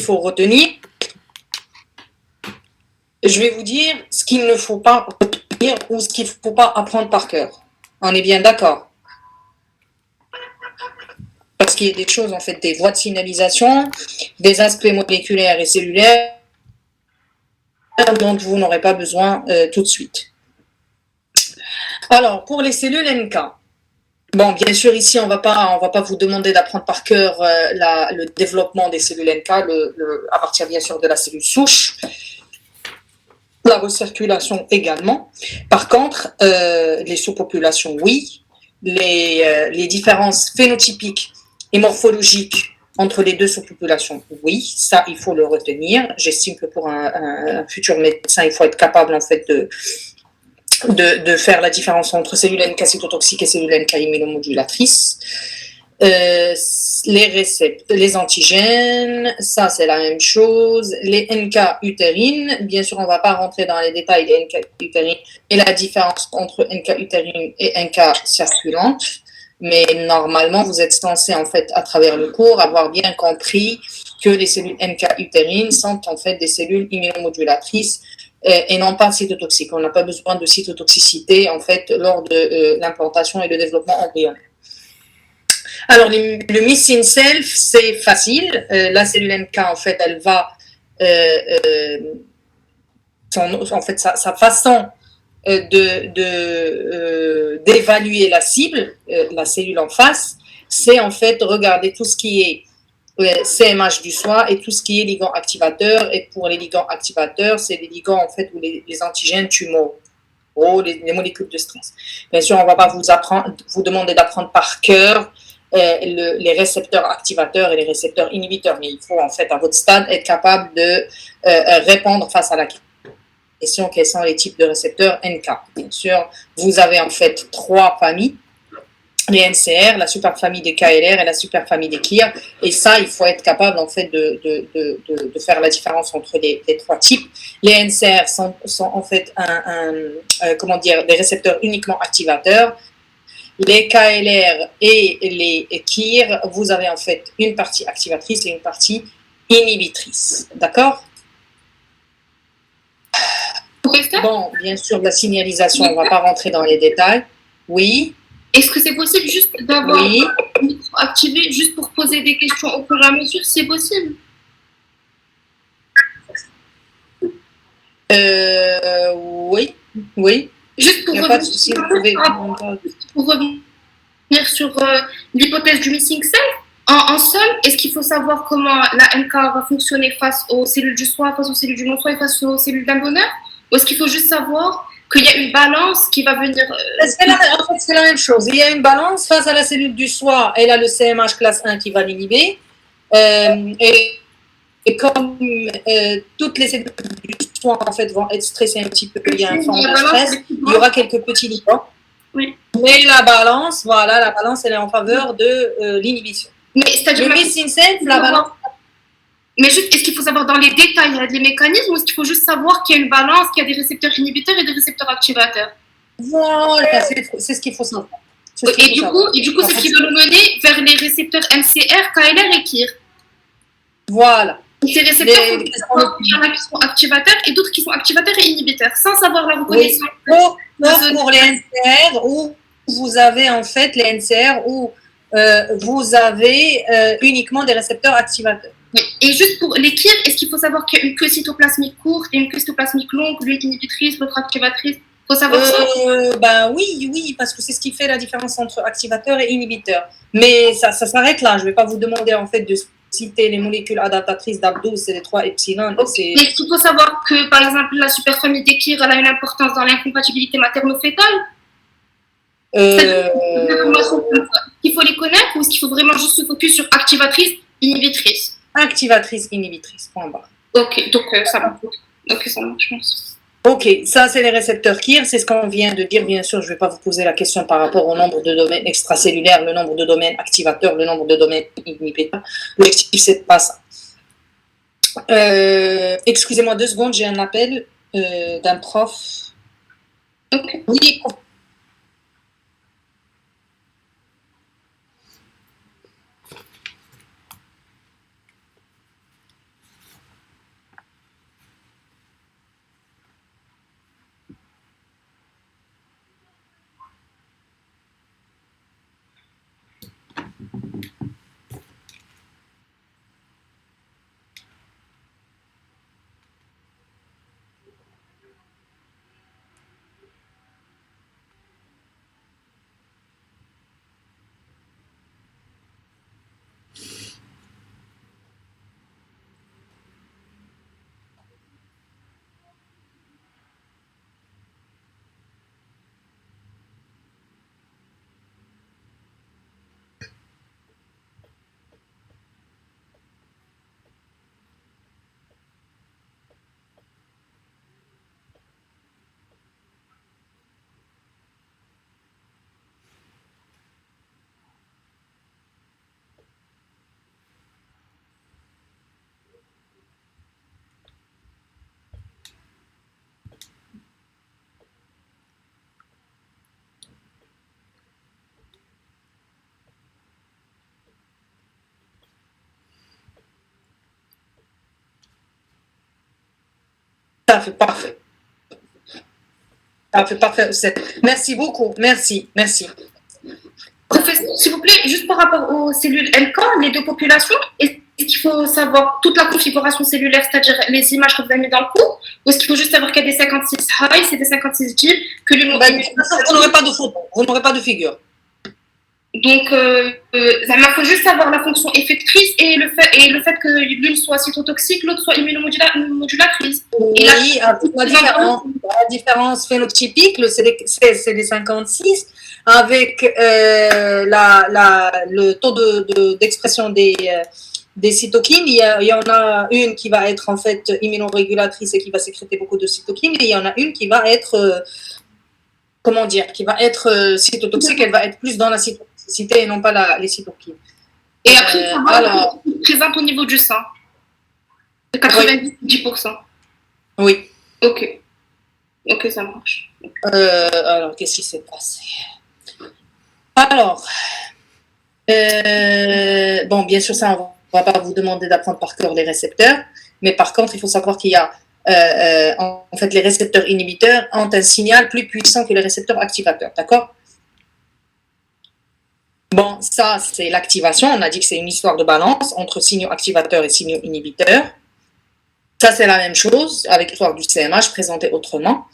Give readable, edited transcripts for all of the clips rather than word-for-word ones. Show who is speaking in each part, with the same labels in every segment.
Speaker 1: faut retenir, je vais vous dire ce qu'il ne faut pas retenir ou ce qu'il ne faut pas apprendre par cœur. On est bien d'accord? Parce qu'il y a des choses, en fait, des voies de signalisation, des aspects moléculaires et cellulaires dont vous n'aurez pas besoin tout de suite. Alors, pour les cellules NK, bon, bien sûr, ici, on va pas vous demander d'apprendre par cœur le développement des cellules NK, à partir, bien sûr, de la cellule souche, la recirculation également. Par contre, les sous-populations, oui. Les différences phénotypiques et morphologiques entre les deux sous-populations, oui, ça, il faut le retenir. J'estime que pour un futur médecin, il faut être capable, en fait, de faire la différence entre cellules NK cytotoxiques et cellules NK immunomodulatrices. Les antigènes, ça c'est la même chose. Les NK utérines, bien sûr, on ne va pas rentrer dans les détails des NK utérines et la différence entre NK utérine et NK circulante, mais normalement, vous êtes censé, en fait, à travers le cours, avoir bien compris que les cellules NK utérines sont, en fait, des cellules immunomodulatrices et non pas cytotoxiques. On n'a pas besoin de cytotoxicité, en fait, lors de l'implantation et le développement embryonnaire. Alors, le missing self, c'est facile. La cellule NK, en fait, elle va, en fait, sa façon d'évaluer la cible, la cellule en face, c'est en fait regarder tout ce qui est CMH du soi et tout ce qui est ligand activateur. Et pour les ligands activateurs, c'est les ligands en fait ou les antigènes tumoraux, les molécules de stress. Bien sûr, on ne va pas vous demander d'apprendre par cœur les récepteurs activateurs et les récepteurs inhibiteurs, mais il faut en fait à votre stade être capable de répondre face à la question quels sont les types de récepteurs NK. Bien sûr, vous avez en fait 3 familles, les NCR, la superfamille des KLR et la superfamille des CLIR. Et ça, il faut être capable en fait de faire la différence entre les 3 types. Les NCR sont en fait des récepteurs uniquement activateurs. Les KLR et les KIR, vous avez en fait une partie activatrice et une partie inhibitrice. D'accord? Bon, bien sûr, la signalisation, on ne va pas rentrer dans les détails. Oui.
Speaker 2: Est-ce que c'est possible juste d'avoir le micro activé juste pour poser des questions au fur et à mesure? C'est possible?
Speaker 1: Oui, oui.
Speaker 2: Juste pour revenir sur l'hypothèse du missing self, en somme, est-ce qu'il faut savoir comment la NK va fonctionner face aux cellules du soi, face aux cellules du non-soi et face aux cellules d'un donneur? Ou est-ce qu'il faut juste savoir qu'il y a une balance qui va venir...
Speaker 1: En fait, c'est la même chose. Il y a une balance face à la cellule du soi. Elle a le CMH classe 1 qui va l'inhiber. Et comme toutes les cellules du soi en fait, vont être stressées un petit peu, il y a un forme de stress, il y aura quelques petits ligands.
Speaker 2: Oui.
Speaker 1: Mais la balance, voilà, la balance, elle est en faveur de l'inhibition.
Speaker 2: Mais c'est-à-dire
Speaker 1: le missing self, la balance...
Speaker 2: Mais juste, est-ce qu'il faut savoir dans les détails les mécanismes ou est-ce qu'il faut juste savoir qu'il y a une balance, qu'il y a des récepteurs inhibiteurs et des récepteurs activateurs?
Speaker 1: Voilà, c'est ce qu'il faut savoir.
Speaker 2: Et du coup, c'est ce qui va nous mener vers les récepteurs MCR, KLR et KIR.
Speaker 1: Voilà.
Speaker 2: Ces récepteurs, il y en a qui sont activateurs et d'autres qui sont activateurs et inhibiteurs, sans savoir la reconnaissance.
Speaker 1: Oui. Pour les NCR, où vous avez en fait les NCR où vous avez uniquement des récepteurs activateurs.
Speaker 2: Et juste pour les KIR, est-ce qu'il faut savoir qu'il y a une queue cytoplasmique courte et une queue cytoplasmique longue, l'une inhibitrice, l'autre activatrice? Il faut savoir ça?
Speaker 1: Ben oui, parce que c'est ce qui fait la différence entre activateur et inhibiteur. Mais ça s'arrête là. Je ne vais pas vous demander en fait de citer les molécules adaptatrices d'Ab12, c'est les 3 epsilon.
Speaker 2: Okay. Mais il faut savoir que, par exemple, la superfamille des KIR, elle a une importance dans l'incompatibilité materno-fétale. Il faut les connaître ou est-ce qu'il faut vraiment juste se focus sur activatrice, inhibitrice?
Speaker 1: Activatrice, inhibitrice, point barre.
Speaker 2: Ok, donc ça marche. Ok, ça marche, je pense.
Speaker 1: Ok, ça c'est les récepteurs KIR, c'est ce qu'on vient de dire. Bien sûr, je ne vais pas vous poser la question par rapport au nombre de domaines extracellulaires, le nombre de domaines activateurs, le nombre de domaines inhibiteurs. L'objectif, c'est pas ça. Excusez-moi 2 secondes, j'ai un appel d'un prof.
Speaker 2: Ok.
Speaker 1: Oui. Ça fait parfait. Ça fait parfait. Merci beaucoup. Merci. Merci.
Speaker 2: Professeur, s'il vous plaît, juste par rapport aux cellules NK, les deux populations, est-ce qu'il faut savoir toute la configuration cellulaire, c'est-à-dire les images que vous avez mis dans le cours, ou est-ce qu'il faut juste savoir qu'il y a des 56 high, c'est des 56 deep, que l'une
Speaker 1: Ben, vous n'aurez pas de photo, vous n'aurez pas de figure.
Speaker 2: donc, il faut juste savoir la fonction effectrice et le fait que l'une soit cytotoxique, l'autre soit immunomodulatrice.
Speaker 1: Oui, la différence phénotypique, c'est des 56, avec le taux d'expression des cytokines. Il y en a une qui va être en fait immunorégulatrice et qui va sécréter beaucoup de cytokines, et il y en a une qui va être, comment dire, qui va être cytotoxique, elle va être plus dans la cytotoxicité et non pas les cytokines.
Speaker 2: Et après, alors, présente au niveau du sang, de 90%.
Speaker 1: Oui.
Speaker 2: Ok. Ok, ça marche.
Speaker 1: Alors, qu'est-ce qui s'est passé? Alors, bon, bien sûr, ça, on ne va pas vous demander d'apprendre par cœur les récepteurs, mais par contre, il faut savoir qu'il y a, en fait, les récepteurs inhibiteurs ont un signal plus puissant que les récepteurs activateurs, d'accord? Bon, ça, c'est l'activation. On a dit que c'est une histoire de balance entre signaux activateurs et signaux inhibiteurs. Ça, c'est la même chose avec l'histoire du CMH présentée autrement.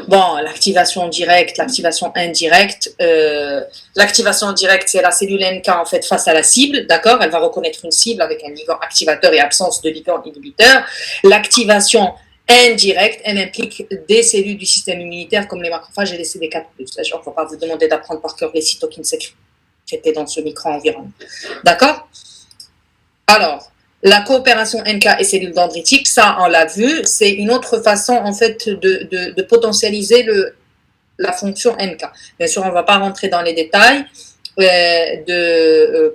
Speaker 1: Bon, l'activation directe, l'activation indirecte. L'activation directe, c'est la cellule NK en fait face à la cible, d'accord? Elle va reconnaître une cible avec un ligand activateur et absence de ligand inhibiteur. L'activation indirecte, elle implique des cellules du système immunitaire comme les macrophages et les CD4+. On ne va pas vous demander d'apprendre par cœur les cytokines sécrétées dans ce micro-environnement. D'accord? Alors, la coopération NK et cellules dendritiques, ça, on l'a vu, c'est une autre façon, en fait, de potentialiser la fonction NK. Bien sûr, on ne va pas rentrer dans les détails de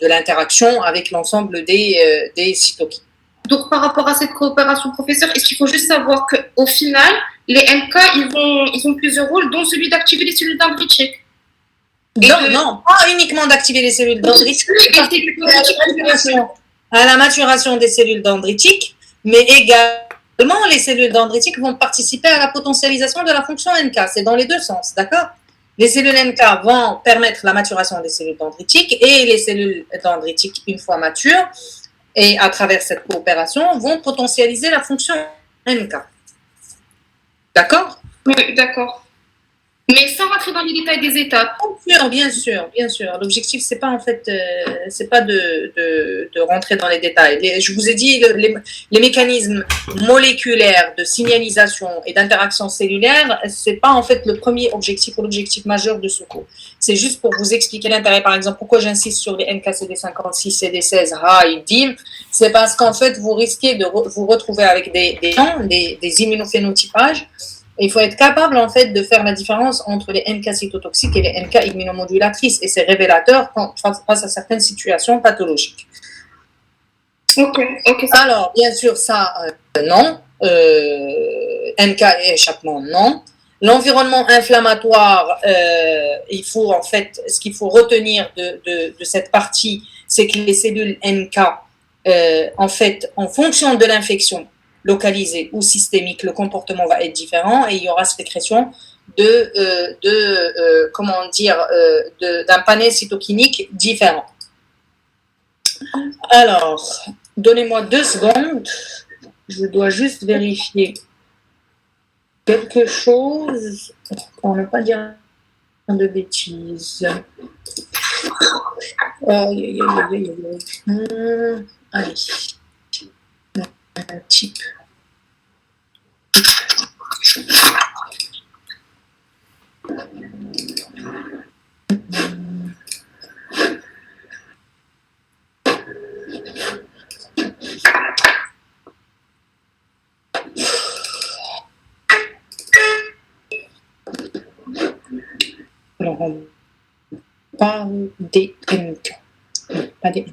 Speaker 1: l'interaction avec l'ensemble des cytokines.
Speaker 2: Donc, par rapport à cette coopération, professeur, est-ce qu'il faut juste savoir qu'au final, les NK, ils ont plusieurs rôles, dont celui d'activer les cellules dendritiques?
Speaker 1: Non, pas uniquement d'activer les cellules dendritiques, à la maturation des cellules dendritiques, mais également les cellules dendritiques vont participer à la potentialisation de la fonction NK. C'est dans les deux sens, d'accord? Les cellules NK vont permettre la maturation des cellules dendritiques et les cellules dendritiques, une fois matures, et à travers cette coopération, vont potentialiser la fonction NK. D'accord?
Speaker 2: Oui, d'accord. Mais sans rentrer dans les détails des étapes.
Speaker 1: Bien sûr. L'objectif, c'est pas en fait, c'est pas de rentrer dans les détails. Je vous ai dit les mécanismes moléculaires de signalisation et d'interaction cellulaire, c'est pas en fait le premier objectif ou l'objectif majeur de ce cours. C'est juste pour vous expliquer l'intérêt. Par exemple, pourquoi j'insiste sur les NK-CD56, CD16, high, DIM, c'est parce qu'en fait, vous risquez de vous retrouver avec des immunophénotypages. Il faut être capable en fait de faire la différence entre les NK cytotoxiques et les NK immunomodulatrices, et c'est révélateur face à certaines situations pathologiques.
Speaker 2: Ok.
Speaker 1: Alors, bien sûr, ça, non. NK et échappement, non. L'environnement inflammatoire, il faut en fait, ce qu'il faut retenir de cette partie, c'est que les cellules NK, en fait, en fonction de l'infection, localisée ou systémique, le comportement va être différent et il y aura sécrétion d'un panel cytokinique différent. Alors, donnez-moi 2 secondes. Je dois juste vérifier quelque chose pour ne pas dire de bêtises. Allez. Un type. Alors, on parle des NK. Non, pas des NK.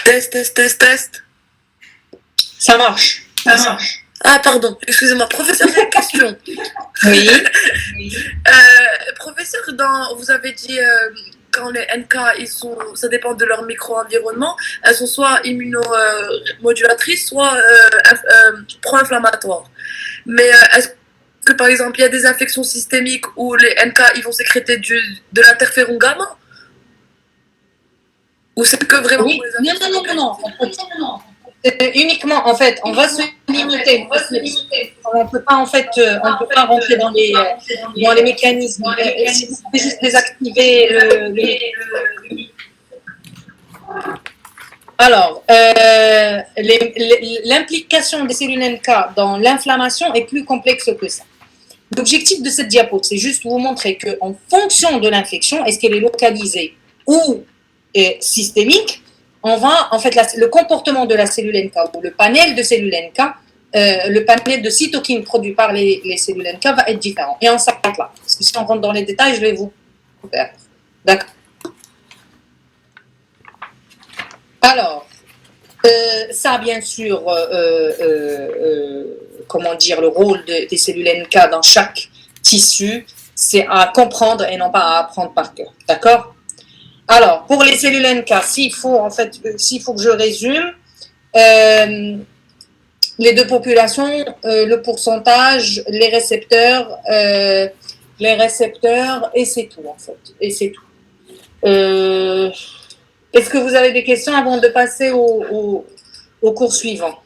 Speaker 3: Test, test, test, test.
Speaker 1: Ça marche. Ça marche.
Speaker 3: Ah, pardon, excusez-moi. Professeur, j'ai une question.
Speaker 1: Oui.
Speaker 3: Professeur, vous avez dit quand les NK, ça dépend de leur micro-environnement, elles sont soit immunomodulatrices, soit pro-inflammatoires. Mais est-ce que, par exemple, il y a des infections systémiques où les NK ils vont sécréter de l'interféron gamma? Ou c'est que vraiment
Speaker 1: Oui.
Speaker 3: pour les infections?
Speaker 1: Non. Uniquement, en fait, on va se limiter. On ne peut pas, en fait, on peut pas rentrer dans les mécanismes. Si vous pouvez juste désactiver Alors, l'implication des cellules NK dans l'inflammation est plus complexe que ça. L'objectif de cette diapo, c'est juste vous montrer qu'en fonction de l'infection, est-ce qu'elle est localisée ou systémique, on va, en fait, le comportement de la cellule NK ou le panel de cellules NK, le panel de cytokines produit par les cellules NK va être différent. Et on s'arrête là. Parce que si on rentre dans les détails, je vais vous perdre. D'accord. Alors, ça, bien sûr, comment dire, le rôle des cellules NK dans chaque tissu, c'est à comprendre et non pas à apprendre par cœur. D'accord? Alors, pour les cellules NK, s'il faut que je résume, les deux populations, le pourcentage, les récepteurs, et c'est tout, en fait. Et c'est tout. Est-ce que vous avez des questions avant de passer au cours suivant?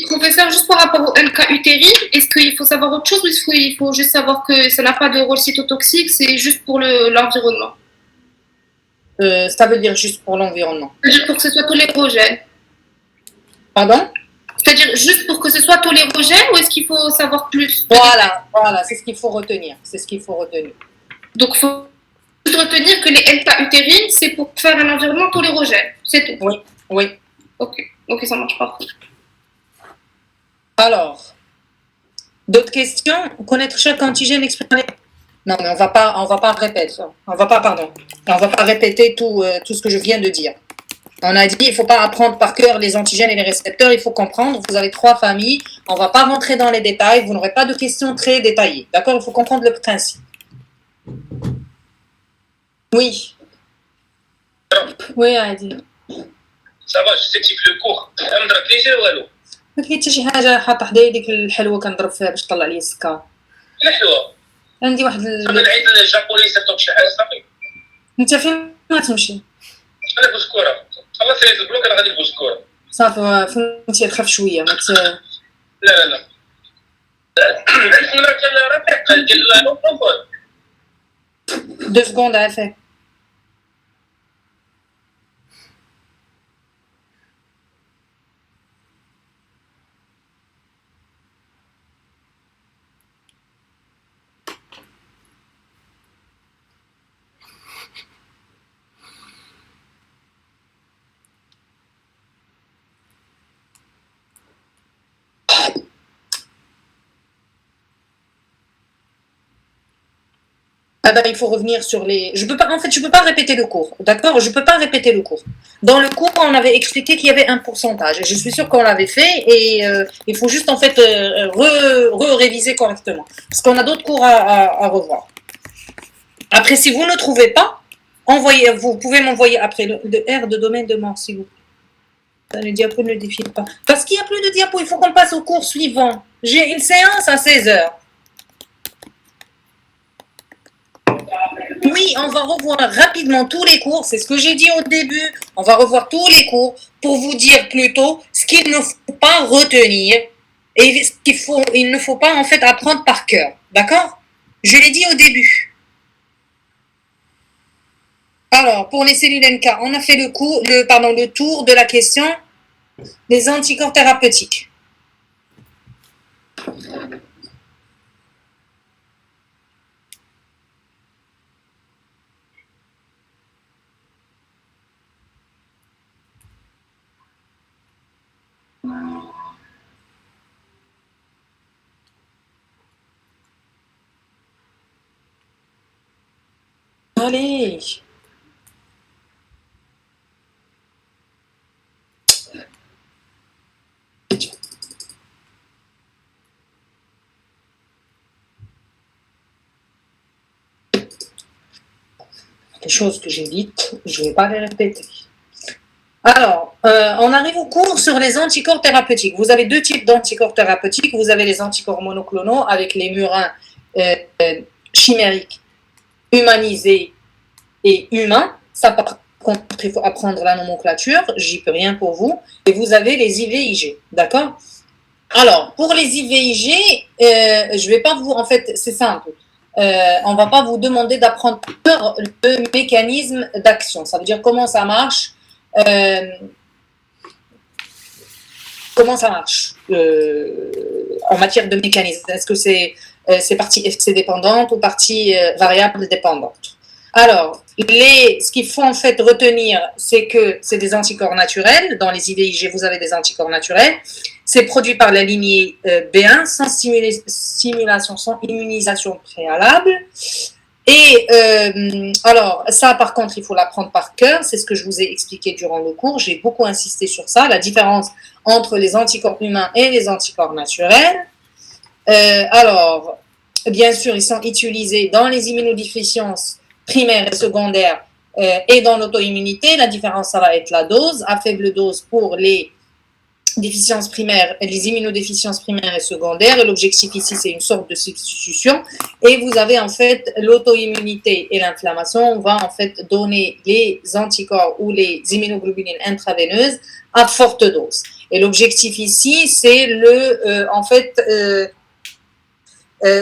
Speaker 2: Professeur, juste par rapport au NK utérine, est-ce qu'il faut savoir autre chose ou est-ce qu'il faut juste savoir que ça n'a pas de rôle cytotoxique, c'est juste pour l'environnement?
Speaker 1: Ça veut dire juste pour l'environnement.
Speaker 2: C'est-à-dire pour que ce soit tolérogène.
Speaker 1: Pardon?
Speaker 2: C'est-à-dire juste pour que ce soit tolérogène ou est-ce qu'il faut savoir plus?
Speaker 1: Voilà, c'est ce qu'il faut retenir. C'est ce qu'il faut retenir.
Speaker 2: Donc, il faut retenir que les NK utérines, c'est pour faire un environnement tolérogène. C'est tout.
Speaker 1: Oui.
Speaker 2: Ok, ça marche pas.
Speaker 1: Alors, d'autres questions? Connaître chaque antigène exprimé? Non, mais on va pas répéter. On va pas répéter tout ce que je viens de dire. On a dit, il ne faut pas apprendre par cœur les antigènes et les récepteurs, il faut comprendre. Vous avez 3 familles, on ne va pas rentrer dans les détails, vous n'aurez pas de questions très détaillées. D'accord? Il faut comprendre le principe. Oui. Oui, Adi.
Speaker 4: Ça va, je sais que le cours. أمدرك ليجي والو؟
Speaker 1: ما كليتش شي حاجة حاطة حدايا ديك الحلوة كنضرب فيها باش تطلع لي السكر.
Speaker 4: الحلوة.
Speaker 1: عندي واحد
Speaker 4: صافي العيد الجابوني سيرتو شي حاجة صافي.
Speaker 1: أنت فين ما تمشي؟
Speaker 4: أنا بوسكورة. خلص ريت البلوك أنا غادي لبوسكورة.
Speaker 1: صافي فهمتي تخاف شوية ما
Speaker 4: لا. عندنا كان رفيق ديال الأوبون.
Speaker 1: 2 secondes à faire. Ah ben, il faut revenir sur les... Je peux pas, en fait, je peux pas répéter le cours, d'accord? Je peux pas répéter le cours. Dans le cours, on avait expliqué qu'il y avait un pourcentage. Et je suis sûre qu'on l'avait fait. Et il faut juste, en fait, réviser correctement. Parce qu'on a d'autres cours à revoir. Après, si vous ne trouvez pas, vous pouvez m'envoyer après le R de domaine de mort, s'il vous plaît. Le diapo ne défile pas. Parce qu'il n'y a plus de diapo, il faut qu'on passe au cours suivant. J'ai une séance à 16h. Oui, on va revoir rapidement tous les cours, c'est ce que j'ai dit au début, on va revoir tous les cours pour vous dire plutôt ce qu'il ne faut pas retenir et ce il ne faut pas en fait apprendre par cœur, d'accord? Je l'ai dit au début. Alors, pour les cellules NK, on a fait le tour de la question des anticorps thérapeutiques. Allez. Des choses que j'évite, je ne vais pas les répéter. Alors, on arrive au cours sur les anticorps thérapeutiques. Vous avez deux types d'anticorps thérapeutiques. Vous avez les anticorps monoclonaux avec les murins chimériques, humanisés et humains. Ça, par contre, il faut apprendre la nomenclature. J'y peux rien pour vous. Et vous avez les IVIG, d'accord? Alors, pour les IVIG, je vais pas vous... En fait, c'est simple. On va pas vous demander d'apprendre le mécanisme d'action. Ça veut dire comment ça marche. Comment ça marche en matière de mécanisme? Est-ce que c'est partie FC dépendante ou partie variable dépendante? Alors, ce qu'il faut en fait retenir, c'est que c'est des anticorps naturels. Dans les IVIG, vous avez des anticorps naturels. C'est produit par la lignée B1 sans stimulation, sans immunisation préalable. Et alors, ça, par contre, il faut l'apprendre par cœur. C'est ce que je vous ai expliqué durant le cours. J'ai beaucoup insisté sur ça, la différence entre les anticorps humains et les anticorps naturels. Alors, bien sûr, ils sont utilisés dans les immunodéficiences primaires et secondaires et dans l'auto-immunité. La différence, ça va être la dose. À faible dose pour les déficiences primaires, les immunodéficiences primaires et secondaires. Et l'objectif ici, c'est une sorte de substitution. Et vous avez en fait l'auto-immunité et l'inflammation. On va en fait donner les anticorps ou les immunoglobulines intraveineuses à forte dose. Et l'objectif ici, c'est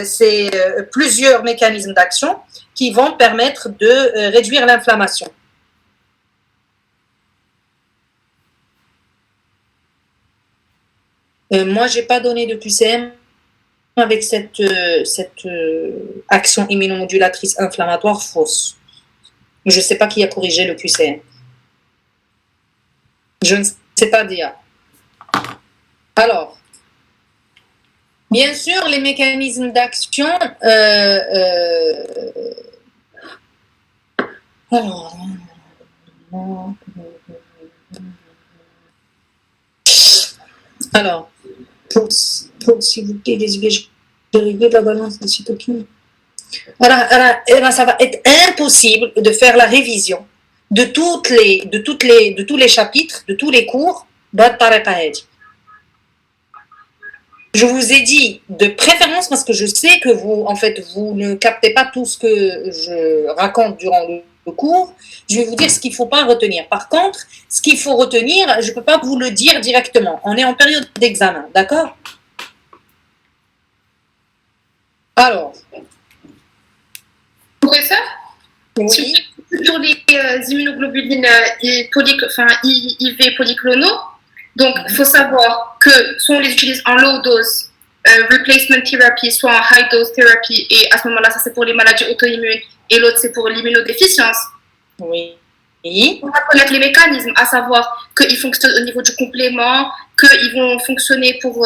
Speaker 1: c'est plusieurs mécanismes d'action qui vont permettre de réduire l'inflammation. Moi, j'ai pas donné de QCM avec cette action immunomodulatrice inflammatoire fausse. Je ne sais pas qui a corrigé le QCM. Je ne sais pas dire. Alors, bien sûr, les mécanismes d'action. Alors, pour s'il vous plaît, les IVG dérivés de la balance des cytokines. Voilà, ça va être impossible de faire la révision de tous les chapitres, de tous les cours d'At-Tariqa. Je vous ai dit de préférence parce que je sais que vous ne captez pas tout ce que je raconte durant le cours. Je vais vous dire ce qu'il ne faut pas retenir. Par contre, ce qu'il faut retenir, je ne peux pas vous le dire directement. On est en période d'examen, d'accord? Alors.
Speaker 2: Professeur?
Speaker 1: Oui.
Speaker 2: Sur les immunoglobulines IV polyclonaux, donc il faut savoir que soit on les utilise en low dose, replacement therapy, soit en high dose therapy, et à ce moment-là, ça c'est pour les maladies auto-immunes, et l'autre c'est pour l'immunodéficience.
Speaker 1: Oui. Oui.
Speaker 2: On va connaître les mécanismes, à savoir qu'ils fonctionnent au niveau du complément, qu'ils vont fonctionner pour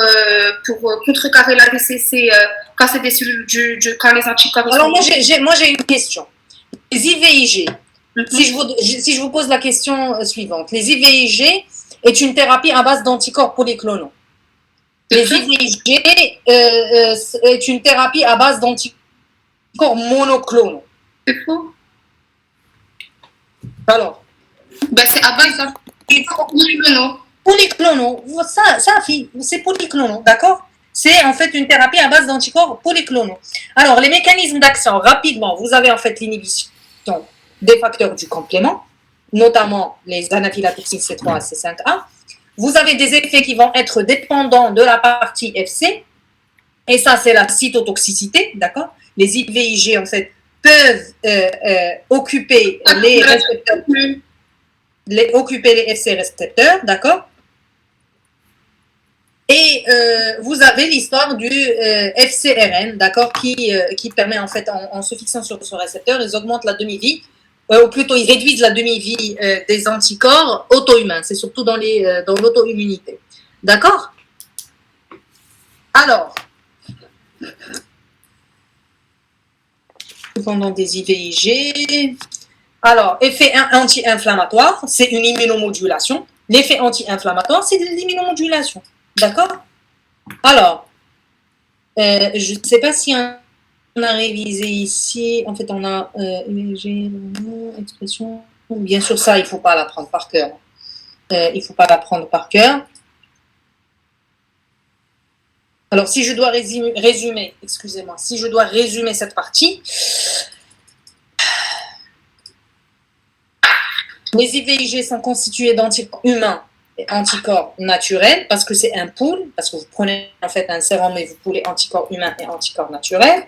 Speaker 2: contrecarrer la VCC quand c'est des cellules quand les anticorps.
Speaker 1: Alors, moi, j'ai une question. Les IVIG, si je vous pose la question suivante, les IVIG est une thérapie à base d'anticorps polyclonaux. Les IVIG est une thérapie à base d'anticorps monoclonaux.
Speaker 2: C'est faux.
Speaker 1: Alors,
Speaker 2: Ben, c'est à base d'anticorps polyclonaux.
Speaker 1: Polyclonaux, c'est polyclonaux, d'accord? C'est en fait une thérapie à base d'anticorps polyclonaux. Alors, les mécanismes d'action, rapidement, vous avez en fait l'inhibition des facteurs du complément, notamment les anaphylatoxines C3 et C5A. Vous avez des effets qui vont être dépendants de la partie FC, et ça, c'est la cytotoxicité, d'accord? Les IVIG, en fait, peuvent occuper les récepteurs, occuper les FC récepteurs, d'accord? Et vous avez l'histoire du FcRn, d'accord, qui permet en fait, en se fixant sur ce récepteur, ils augmentent la demi-vie, ou plutôt ils réduisent la demi-vie des anticorps auto-humains. C'est surtout dans l'auto-immunité. D'accord? Alors, pendant des IVIG, alors, effet anti-inflammatoire, c'est une immunomodulation. L'effet anti-inflammatoire, c'est de l'immunomodulation. D'accord? Alors, je ne sais pas si on a révisé ici. En fait, on a expression. Bien sûr, ça, il ne faut pas l'apprendre par cœur. Il ne faut pas l'apprendre par cœur. Alors, si je dois résumer, excusez-moi, si je dois résumer cette partie, les IVIG sont constitués d'anticorps humains et anticorps naturels, parce que c'est un pool, parce que vous prenez en fait un sérum et vous poolez anticorps humains et anticorps naturels.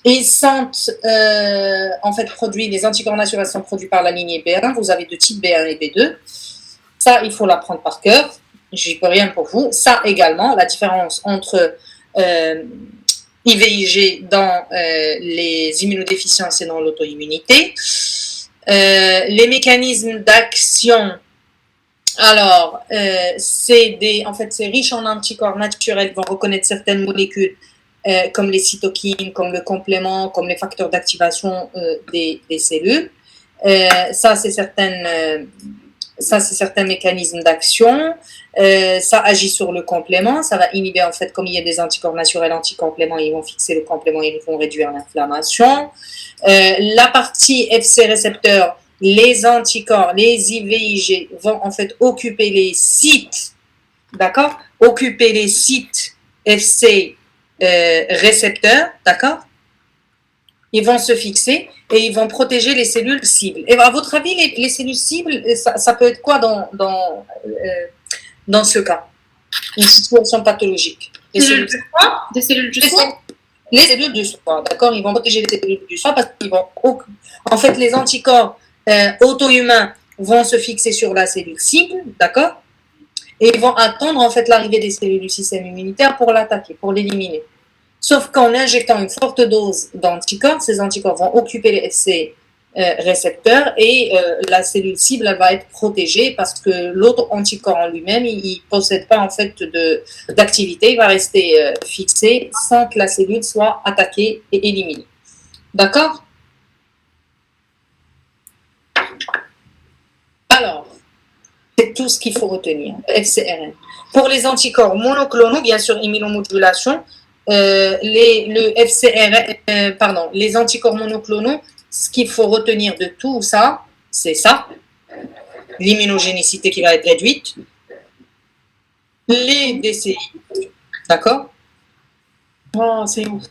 Speaker 1: Ils sont en fait produits, les anticorps naturels sont produits par la lignée B1, vous avez de type B1 et B2. Ça, il faut l'apprendre par cœur, j'y peux rien pour vous. Ça également, la différence entre IVIG dans les immunodéficiences et dans l'auto-immunité. Les mécanismes d'action, alors, en fait, c'est riche en anticorps naturels qui vont reconnaître certaines molécules comme les cytokines, comme le complément, comme les facteurs d'activation des cellules. Ça, c'est certains mécanismes d'action. Ça agit sur le complément. Ça va inhiber, en fait, comme il y a des anticorps naturels anticompléments, ils vont fixer le complément et ils vont réduire l'inflammation. La partie FC récepteur, les anticorps, les IVIG vont en fait occuper les sites, d'accord? Occuper les sites FC récepteurs, d'accord? Ils vont se fixer et ils vont protéger les cellules cibles. Et à votre avis, les cellules cibles, ça peut être quoi dans ce cas? Une situation pathologique.
Speaker 2: Des cellules du foie.
Speaker 1: Les cellules du foie, d'accord? Ils vont protéger les cellules du foie parce qu'ils vont... En fait, les anticorps auto-humains vont se fixer sur la cellule cible, d'accord? Et ils vont attendre, en fait, l'arrivée des cellules du système immunitaire pour l'attaquer, pour l'éliminer. Sauf qu'en injectant une forte dose d'anticorps, ces anticorps vont occuper les FC récepteurs et la cellule cible, elle va être protégée parce que l'autre anticorps en lui-même, il ne possède pas en fait d'activité, il va rester fixé sans que la cellule soit attaquée et éliminée. D'accord? Alors, c'est tout ce qu'il faut retenir, FcRn. Pour les anticorps monoclonaux, bien sûr, immunomodulation, les anticorps monoclonaux, ce qu'il faut retenir de tout ça, c'est ça, l'immunogénicité qui va être réduite, les DCI, d'accord? Oh, c'est où?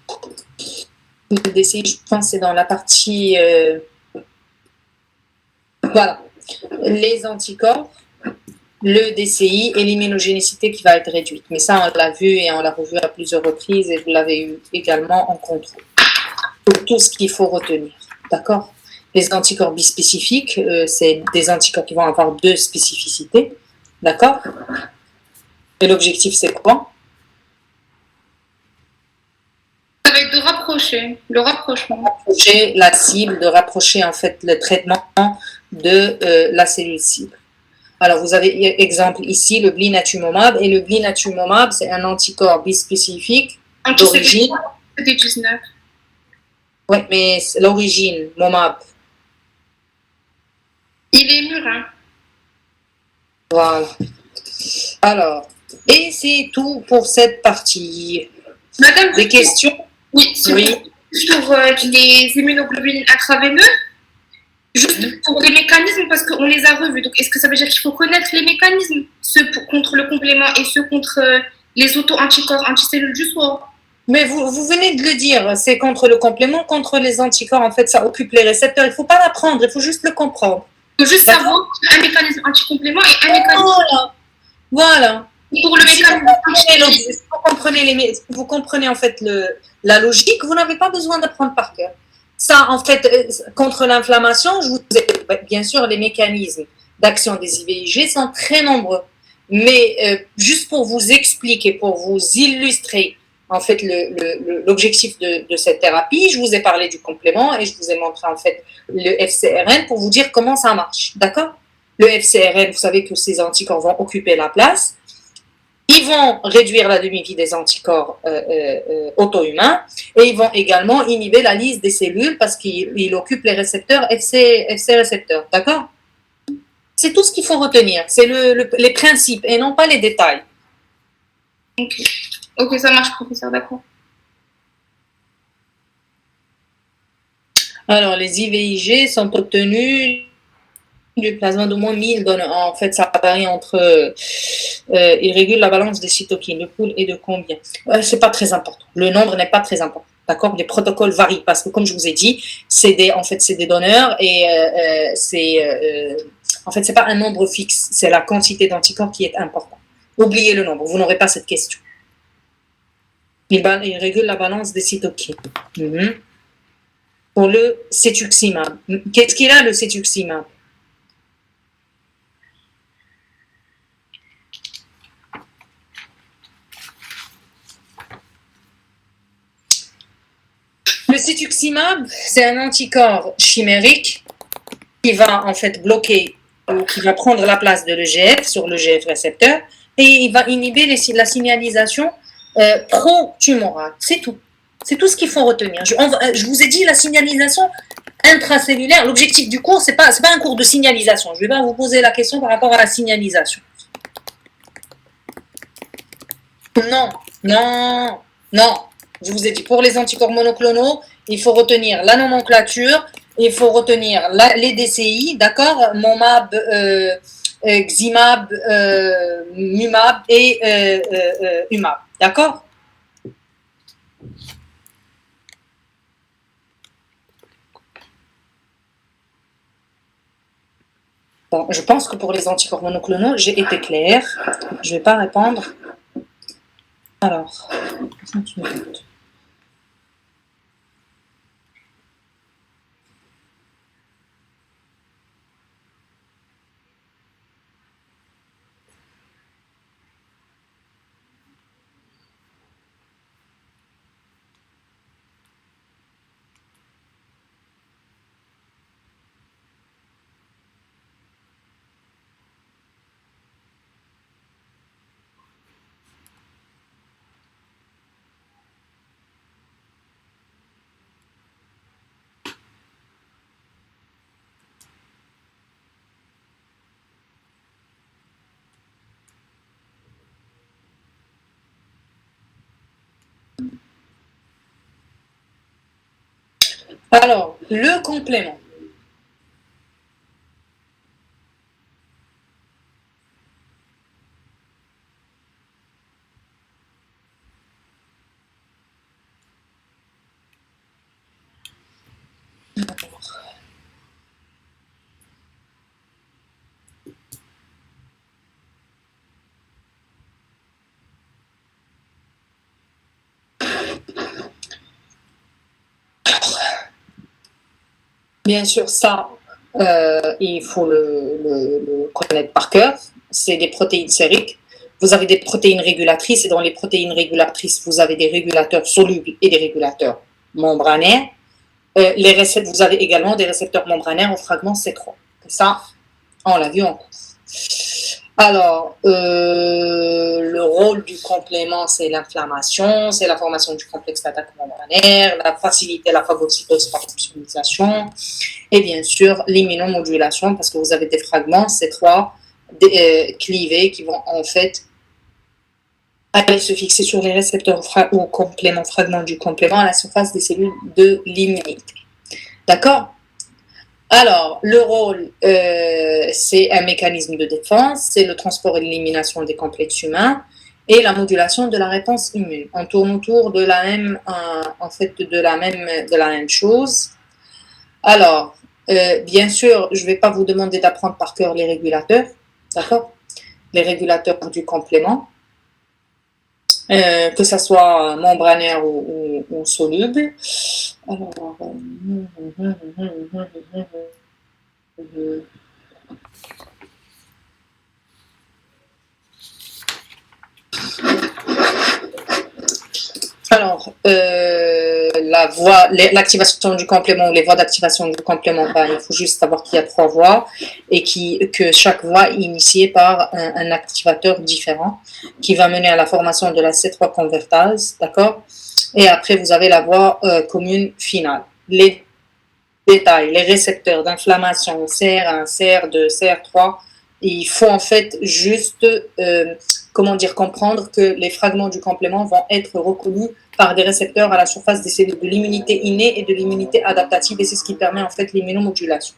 Speaker 1: Les DCI, je pense que c'est dans la partie... voilà, les anticorps, le DCI et l'immunogénicité qui va être réduite. Mais ça, on l'a vu et on l'a revu à plusieurs reprises et vous l'avez eu également en contrôle. Donc, tout ce qu'il faut retenir. D'accord? Les anticorps bispécifiques, c'est des anticorps qui vont avoir 2 spécificités. D'accord? Et l'objectif, c'est quoi?
Speaker 2: Ça va être de rapprocher, le rapprochement.
Speaker 1: Rapprocher la cible, de rapprocher en fait le traitement de la cellule cible. Alors, vous avez exemple ici le blinatumomab, et le blinatumomab, c'est un anticorps bispécifique d'origine.
Speaker 2: CD19.
Speaker 1: Oui, mais l'origine, momab.
Speaker 2: Il est murin.
Speaker 1: Voilà. Alors, et c'est tout pour cette partie.
Speaker 2: Madame,
Speaker 1: Des questions?
Speaker 2: oui, sur les immunoglobulines intraveineuses, juste pour les mécanismes, parce qu'on les a revus. Donc, est-ce que ça veut dire qu'il faut connaître les mécanismes, ceux contre le complément et ceux contre les auto-anticorps, anticellules du foie?
Speaker 1: Mais vous venez de le dire, c'est contre le complément, contre les anticorps, en fait, ça occupe les récepteurs. Il ne faut pas l'apprendre, il faut juste le comprendre.
Speaker 2: Il faut juste savoir un mécanisme anticomplément et un mécanisme.
Speaker 1: Voilà.
Speaker 2: Pour le mécanisme.
Speaker 1: Vous comprenez en fait la logique, vous n'avez pas besoin d'apprendre par cœur. Ça, en fait, contre l'inflammation, bien sûr, les mécanismes d'action des IVIG sont très nombreux. Mais juste pour vous expliquer, pour vous illustrer en fait l'objectif de cette thérapie, je vous ai parlé du complément et je vous ai montré en fait le FcRn pour vous dire comment ça marche. D'accord? Le FcRn, vous savez que ces anticorps vont occuper la place. Ils vont réduire la demi-vie des anticorps auto-humains et ils vont également inhiber la lise des cellules parce qu'ils occupent les récepteurs FC récepteurs. D'accord? C'est tout ce qu'il faut retenir. C'est les principes et non pas les détails.
Speaker 2: Ok, ça marche, professeur, d'accord.
Speaker 1: Alors, les IVIG sont obtenus du plasma d'au moins 1000 donneurs. En fait, ça varie entre... ils régulent la balance des cytokines. Le pool est de combien? C'est pas très important. Le nombre n'est pas très important. D'accord? Les protocoles varient parce que, comme je vous ai dit, c'est des donneurs et en fait, c'est pas un nombre fixe. C'est la quantité d'anticorps qui est importante. Oubliez le nombre. Vous n'aurez pas cette question. Il régule la balance des cytokines. Pour le cetuximab. Qu'est-ce qu'il a, le cetuximab? Le cetuximab, c'est un anticorps chimérique qui va en fait bloquer ou qui va prendre la place de l'EGF sur l'EGF récepteur et il va inhiber la signalisation pro-tumorale. C'est tout. C'est tout ce qu'il faut retenir. Je vous ai dit la signalisation intracellulaire. L'objectif du cours, c'est pas un cours de signalisation. Je vais pas vous poser la question par rapport à la signalisation. Non. Je vous ai dit, pour les anticorps monoclonaux, il faut retenir la nomenclature, il faut retenir les DCI, d'accord? Momab, Ximab, Mumab et Umab, d'accord? Bon, je pense que pour les anticorps monoclonaux, j'ai été claire. Je ne vais pas répondre. Alors, 5 minutes. Alors, le complément. Bien sûr, ça, il faut le connaître par cœur. C'est des protéines sériques. Vous avez des protéines régulatrices et dans les protéines régulatrices, vous avez des régulateurs solubles et des régulateurs membranaires. Vous avez également des récepteurs membranaires au fragment C3. Ça, on l'a vu en cours. Alors, le rôle du complément, c'est l'inflammation, c'est la formation du complexe d'attaque membranaire, la facilité la phagocytose par optimisation, et bien sûr l'immunomodulation, parce que vous avez des fragments C3 clivés qui vont en fait aller se fixer sur les récepteurs ou compléments, fragments du complément à la surface des cellules de l'immunité. D'accord? Alors, le rôle, c'est un mécanisme de défense, c'est le transport et l'élimination des complexes humains et la modulation de la réponse immune. On tourne autour de la même, de la même chose. Alors, bien sûr, je ne vais pas vous demander d'apprendre par cœur les régulateurs, d'accord? Les régulateurs du complément, que ce soit membranaire ou soluble. Alors, l'activation du complément ou les voies d'activation du complément, il faut juste savoir qu'il y a 3 voies et que chaque voie est initiée par un activateur différent qui va mener à la formation de la C3 convertase, d'accord? Et après, vous avez la voie commune finale. Les détails, les récepteurs d'inflammation, CR1, CR2, CR3, il faut en fait juste comprendre que les fragments du complément vont être reconnus par des récepteurs à la surface des cellules de l'immunité innée et de l'immunité adaptative, et c'est ce qui permet en fait l'immunomodulation.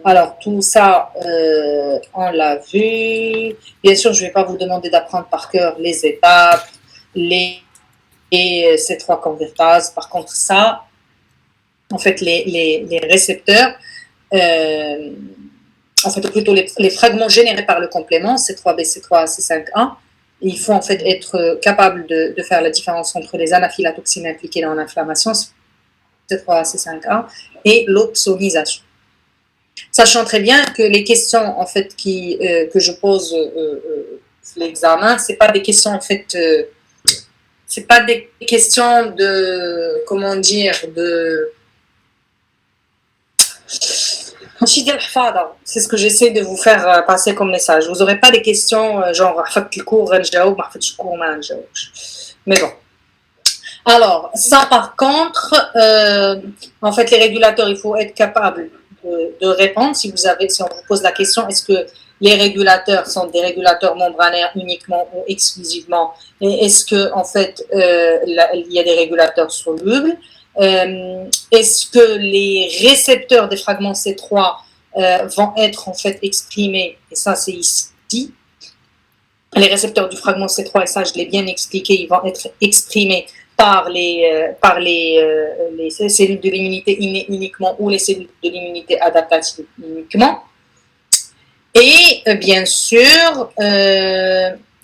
Speaker 1: Alors tout ça, on l'a vu. Bien sûr, je ne vais pas vous demander d'apprendre par cœur les étapes, ces 3 convertases. Par contre, ça, en fait, les récepteurs, en fait, plutôt les fragments générés par le complément, C3b, C3a, C5a, il faut en fait être capable de faire la différence entre les anaphylatoxines impliquées dans l'inflammation, C3a, C5a, et l'opsonisation. Sachant très bien que les questions en fait que je pose l'examen, c'est pas des questions en fait, c'est pas des questions de, comment dire, de c'est ce que j'essaie de vous faire passer comme message. Vous n'aurez pas des questions genre mais bon. Alors, ça par contre, en fait, les régulateurs, il faut être capable de répondre. Si on vous pose la question, est-ce que les régulateurs sont des régulateurs membranaires uniquement ou exclusivement, et est-ce que en fait il y a des régulateurs solubles? Est-ce que les récepteurs des fragments C3 vont être en fait exprimés, et ça c'est ici, les récepteurs du fragment C3, et ça je l'ai bien expliqué, ils vont être exprimés par les cellules de l'immunité innée uniquement ou les cellules de l'immunité adaptative uniquement. Et bien sûr,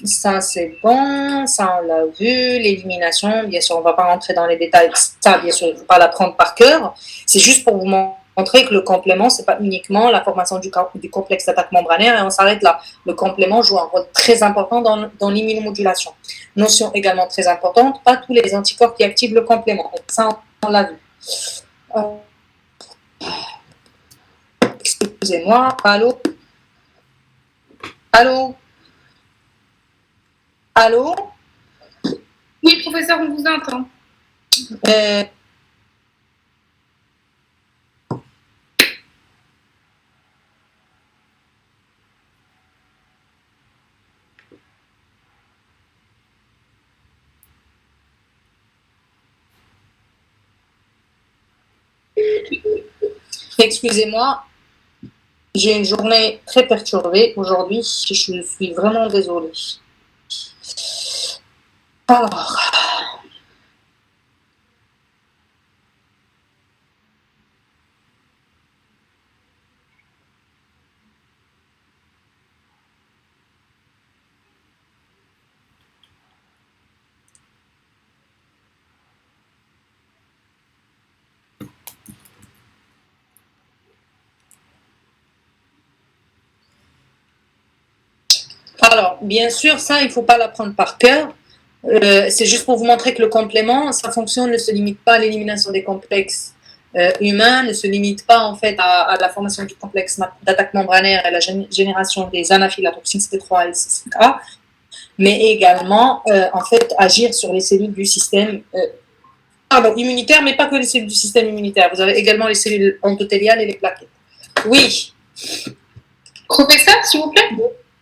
Speaker 1: ça c'est bon, ça on l'a vu, l'élimination, bien sûr on ne va pas rentrer dans les détails, ça bien sûr il ne faut pas l'apprendre par cœur, c'est juste pour vous montrer que le complément c'est pas uniquement la formation du complexe d'attaque membranaire, et on s'arrête là. Le complément joue un rôle très important dans l'immunomodulation. Notion également très importante, pas tous les anticorps qui activent le complément, et ça on l'a vu. Excusez-moi, allô? Allô? Allô?
Speaker 2: Oui, professeur, on vous entend.
Speaker 1: Excusez-moi, j'ai une journée très perturbée aujourd'hui, je suis vraiment désolée. Alors, bien sûr, ça, il ne faut pas l'apprendre par cœur. C'est juste pour vous montrer que le complément, sa fonction ne se limite pas à l'élimination des complexes humains, ne se limite pas en fait à la formation du complexe d'attaque membranaire et la génération des anaphylatoxines C3 et C5A, mais également en fait agir sur les cellules du système immunitaire, mais pas que les cellules du système immunitaire. Vous avez également les cellules endothéliales et les plaquettes. Oui.
Speaker 2: Professeur, s'il vous plaît.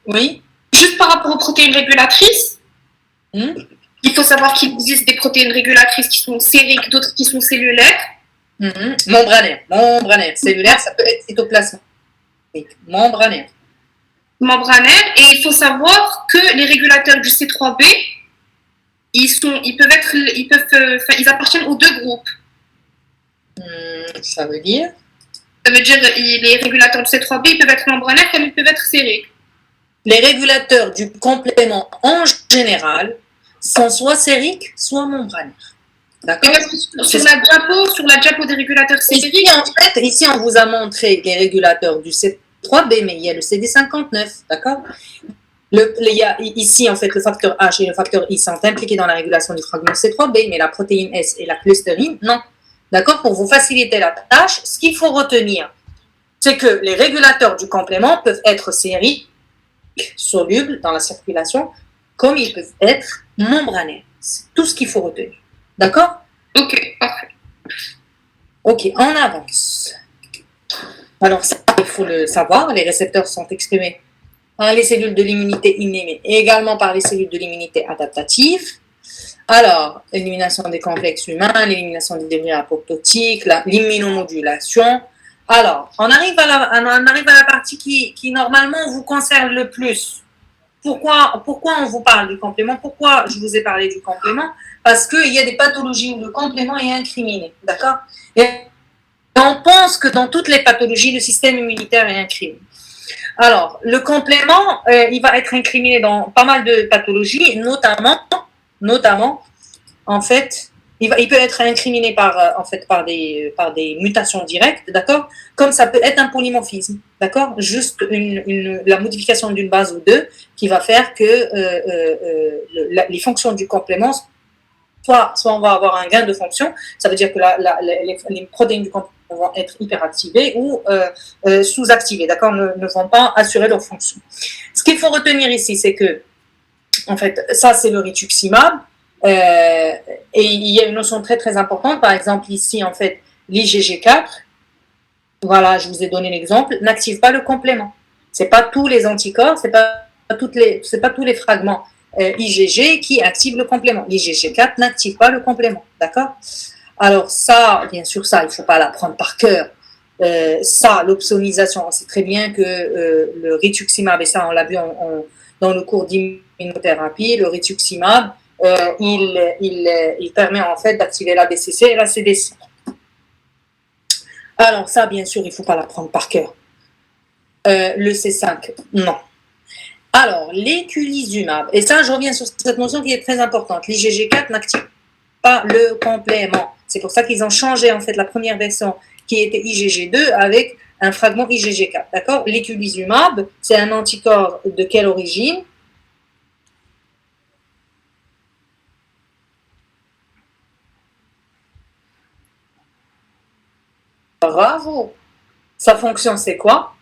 Speaker 1: Oui.
Speaker 2: Juste par rapport aux protéines régulatrices, il faut savoir qu'il existe des protéines régulatrices qui sont sériques, d'autres qui sont cellulaires.
Speaker 1: Membranaire, cellulaire, ça peut être cytoplasmique. Membranaire.
Speaker 2: Et il faut savoir que les régulateurs du C3b, ils appartiennent aux deux groupes.
Speaker 1: Ça veut dire
Speaker 2: les régulateurs du C3b, ils peuvent être membranaires comme ils peuvent être sériques.
Speaker 1: Les régulateurs du complément en général sont soit sériques, soit membranaires. D'accord.
Speaker 2: Sur la diapo des régulateurs sériques.
Speaker 1: Ici, on vous a montré les régulateurs du C3b, mais il y a le CD59, d'accord. Ici, en fait, le facteur H et le facteur I sont impliqués dans la régulation du fragment C3b, mais la protéine S et la clustérine, non. D'accord. Pour vous faciliter la tâche, ce qu'il faut retenir, c'est que les régulateurs du complément peuvent être sériques, solubles dans la circulation, comme ils peuvent être membranaires. C'est tout ce qu'il faut retenir. D'accord?
Speaker 2: Ok, parfait.
Speaker 1: Ok, on avance. Alors, ça, il faut le savoir, les récepteurs sont exprimés par les cellules de l'immunité innée, mais également par les cellules de l'immunité adaptative. Alors, l'élimination des complexes humains, l'élimination des débris apoptotiques, l'immunomodulation. Alors, on arrive à la partie qui normalement vous concerne le plus. Pourquoi on vous parle du complément? Pourquoi je vous ai parlé du complément? Parce qu'il y a des pathologies où le complément est incriminé, d'accord? Et on pense que dans toutes les pathologies, le système immunitaire est incriminé. Alors, le complément, il va être incriminé dans pas mal de pathologies, notamment, en fait, il peut être incriminé par des mutations directes, d'accord? Comme ça peut être un polymorphisme, d'accord? Juste la modification d'une base ou deux qui va faire que les fonctions du complément, soit on va avoir un gain de fonction, ça veut dire que les protéines du complément vont être hyperactivées ou sous-activées, d'accord? Ne vont pas assurer leur fonction. Ce qu'il faut retenir ici, c'est que, en fait, ça c'est le rituximab. Et il y a une notion très très importante, par exemple ici en fait l'IgG4, voilà, je vous ai donné l'exemple, n'active pas le complément. C'est pas tous les anticorps, c'est pas tous les fragments IgG qui activent le complément. L'IgG4 n'active pas le complément, d'accord? Alors ça, bien sûr, ça il faut pas l'apprendre par cœur. Ça, l'opsonisation, on sait très bien que le rituximab, et ça on l'a vu dans le cours d'immunothérapie, le rituximab, il permet en fait d'activer la BCC et la CDC. Alors ça, bien sûr, il ne faut pas l'apprendre par cœur. Le C5, non. Alors, l'éculizumab, et ça, je reviens sur cette notion qui est très importante. L'IgG4 n'active pas le complément. C'est pour ça qu'ils ont changé en fait la première version qui était IgG2 avec un fragment IgG4. D'accord? L'éculizumab, c'est un anticorps de quelle origine? Bravo. Sa fonction, c'est quoi?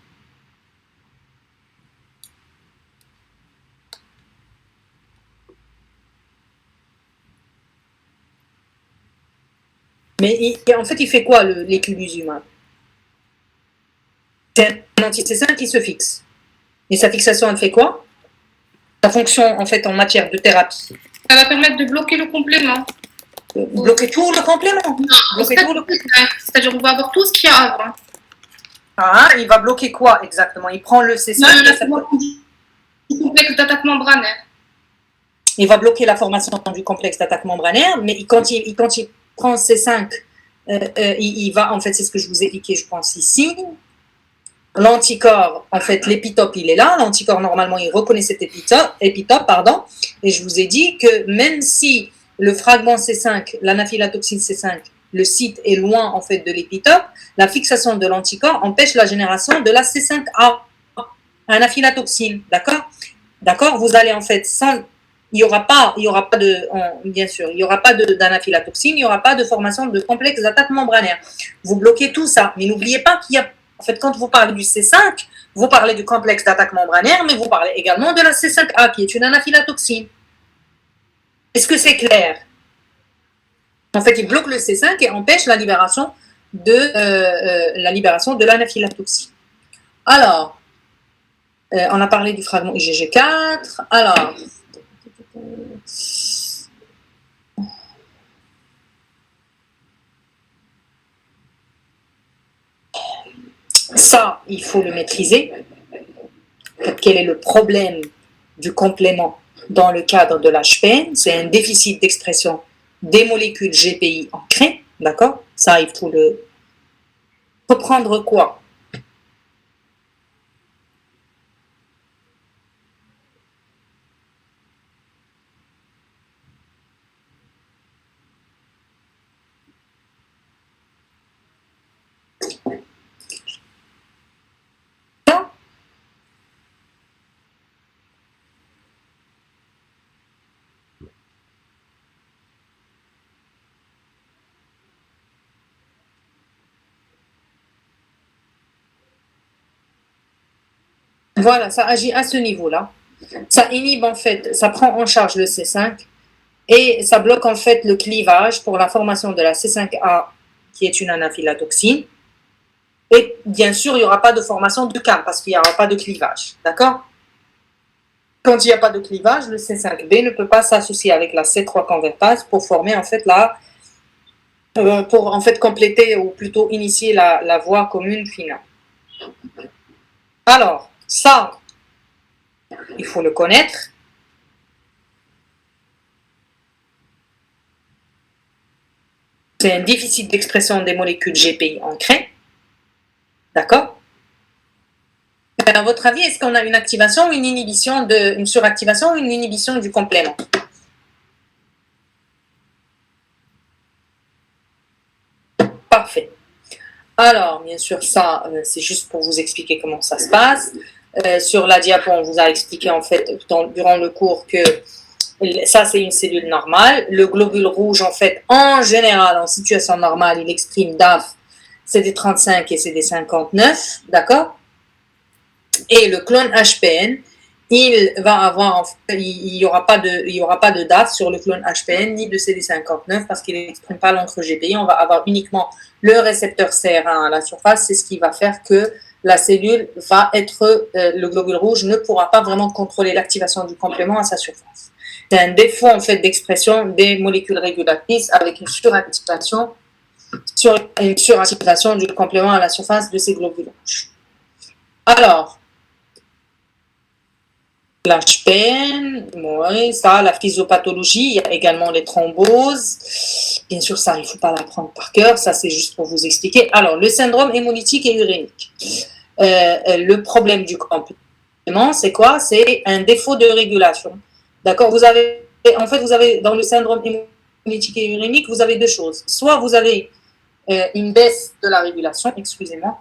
Speaker 1: Mais en fait, il fait quoi l'éculizumab? C'est un anti-C5 qui se fixe. Et sa fixation, elle fait quoi? Sa fonction, en fait, en matière de thérapie.
Speaker 2: Ça va permettre de bloquer le complément.
Speaker 1: Bloquer tout le complément.
Speaker 2: C'est-à-dire qu'on va avoir tout ce qu'il y a avant.
Speaker 1: Ah, il va bloquer quoi exactement? Il prend le C5.
Speaker 2: Du complexe d'attaque membranaire.
Speaker 1: Il va bloquer la formation du complexe d'attaque membranaire, mais quand il prend C5, il va, en fait, c'est ce que je vous ai expliqué, je pense, ici. L'anticorps, en fait, l'épitope, il est là. L'anticorps, normalement, il reconnaît cet épitope, et je vous ai dit que même si le fragment C5, l'anaphylatoxine C5, le site est loin en fait de l'épitope, la fixation de l'anticorps empêche la génération de la C5A, anaphylatoxine, d'accord? D'accord? Vous allez en fait, il y aura pas de, bien sûr, il y aura pas d'anaphylatoxine, il y aura pas de formation de complexe d'attaque membranaire. Vous bloquez tout ça, mais n'oubliez pas qu'il y a, en fait, quand vous parlez du C5, vous parlez du complexe d'attaque membranaire, mais vous parlez également de la C5A, qui est une anaphylatoxine. Est-ce que c'est clair? En fait, il bloque le C5 et empêche la libération de l'anaphylatoxine. Alors, on a parlé du fragment IgG4. Alors, ça, il faut le maîtriser. Quel est le problème du complément dans le cadre de l'HPN? C'est un déficit d'expression des molécules GPI ancrées, d'accord? Ça, il faut le reprendre quoi? Voilà, ça agit à ce niveau-là. Ça inhibe en fait, ça prend en charge le C5 et ça bloque en fait le clivage pour la formation de la C5A qui est une anaphylatoxine. Et bien sûr, il n'y aura pas de formation de CAM parce qu'il n'y aura pas de clivage. D'accord? Quand il n'y a pas de clivage, le C5b ne peut pas s'associer avec la C3 convertase pour former en fait pour en fait compléter ou plutôt initier la voie commune finale. Alors, ça, il faut le connaître. C'est un déficit d'expression des molécules GPI ancrées. D'accord? À votre avis, est-ce qu'on a une activation ou une inhibition une suractivation ou une inhibition du complément? Parfait. Alors, bien sûr, ça, c'est juste pour vous expliquer comment ça se passe. Sur la diapo, on vous a expliqué en fait durant le cours que ça, c'est une cellule normale. Le globule rouge, en fait, en général, en situation normale, il exprime DAF, CD35 et CD59, d'accord? Et le clone HPN, il y aura pas de DAF sur le clone HPN ni de CD59 parce qu'il n'exprime pas l'encre GPI. On va avoir uniquement le récepteur CR1 à la surface. C'est ce qui va faire que la cellule le globule rouge ne pourra pas vraiment contrôler l'activation du complément à sa surface. C'est un défaut en fait d'expression des molécules régulatrices avec une suractivation du complément à la surface de ces globules rouges. Alors, l'HPN, oui, ça, la physiopathologie, il y a également les thromboses. Bien sûr, ça, il ne faut pas l'apprendre par cœur, ça c'est juste pour vous expliquer. Alors, le syndrome hémolytique et urénique. Le problème du complément, c'est quoi? C'est un défaut de régulation. D'accord? Vous avez dans le syndrome hémolytique et urénique, vous avez deux choses. Soit vous avez une baisse de la régulation, excusez-moi.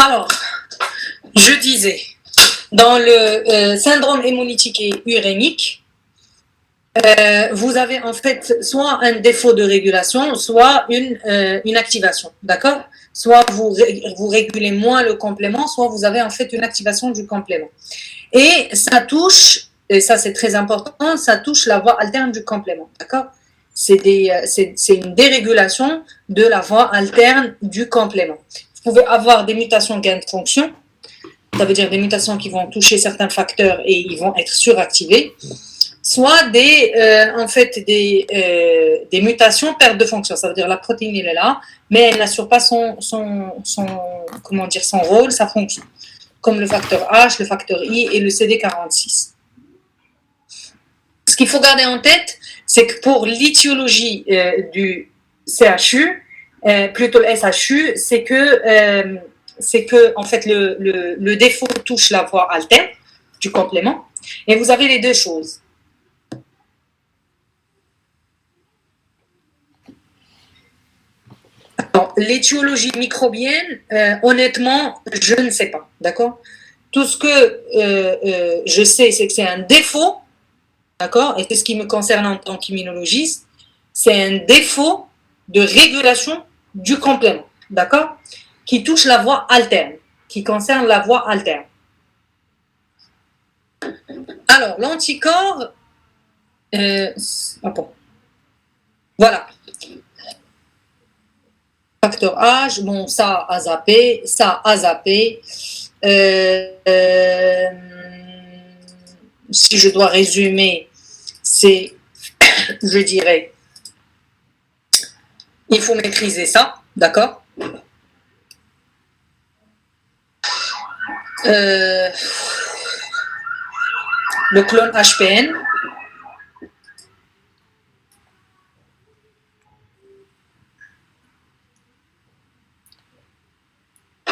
Speaker 1: Alors, je disais, dans le syndrome hémolytique et urémique, vous avez en fait soit un défaut de régulation, soit une activation, d'accord? Soit vous régulez moins le complément, soit vous avez en fait une activation du complément. Et ça touche, et ça c'est très important, ça touche la voie alterne du complément, d'accord? C'est une dérégulation de la voie alterne du complément. Vous pouvez avoir des mutations gain de fonction, ça veut dire des mutations qui vont toucher certains facteurs et ils vont être suractivés, soit des mutations perte de fonction, ça veut dire la protéine elle est là, mais elle n'assure pas son rôle, sa fonction, comme le facteur H, le facteur I et le CD46. Ce qu'il faut garder en tête, c'est que pour l'étiologie du CHU, plutôt le SHU, c'est que en fait le défaut touche la voie alterne du complément, et vous avez les deux choses. L'étiologie microbienne, honnêtement, je ne sais pas, d'accord? Tout ce que je sais, c'est que c'est un défaut, d'accord? Et c'est ce qui me concerne en tant qu'immunologiste, c'est un défaut de régulation du complément, d'accord? Qui touche la voie alterne, qui concerne la voie alterne. Alors, l'anticorps, voilà. Facteur H, bon, ça a zappé, si je dois résumer, c'est, je dirais, il faut maîtriser ça, d'accord? Le clone HPN.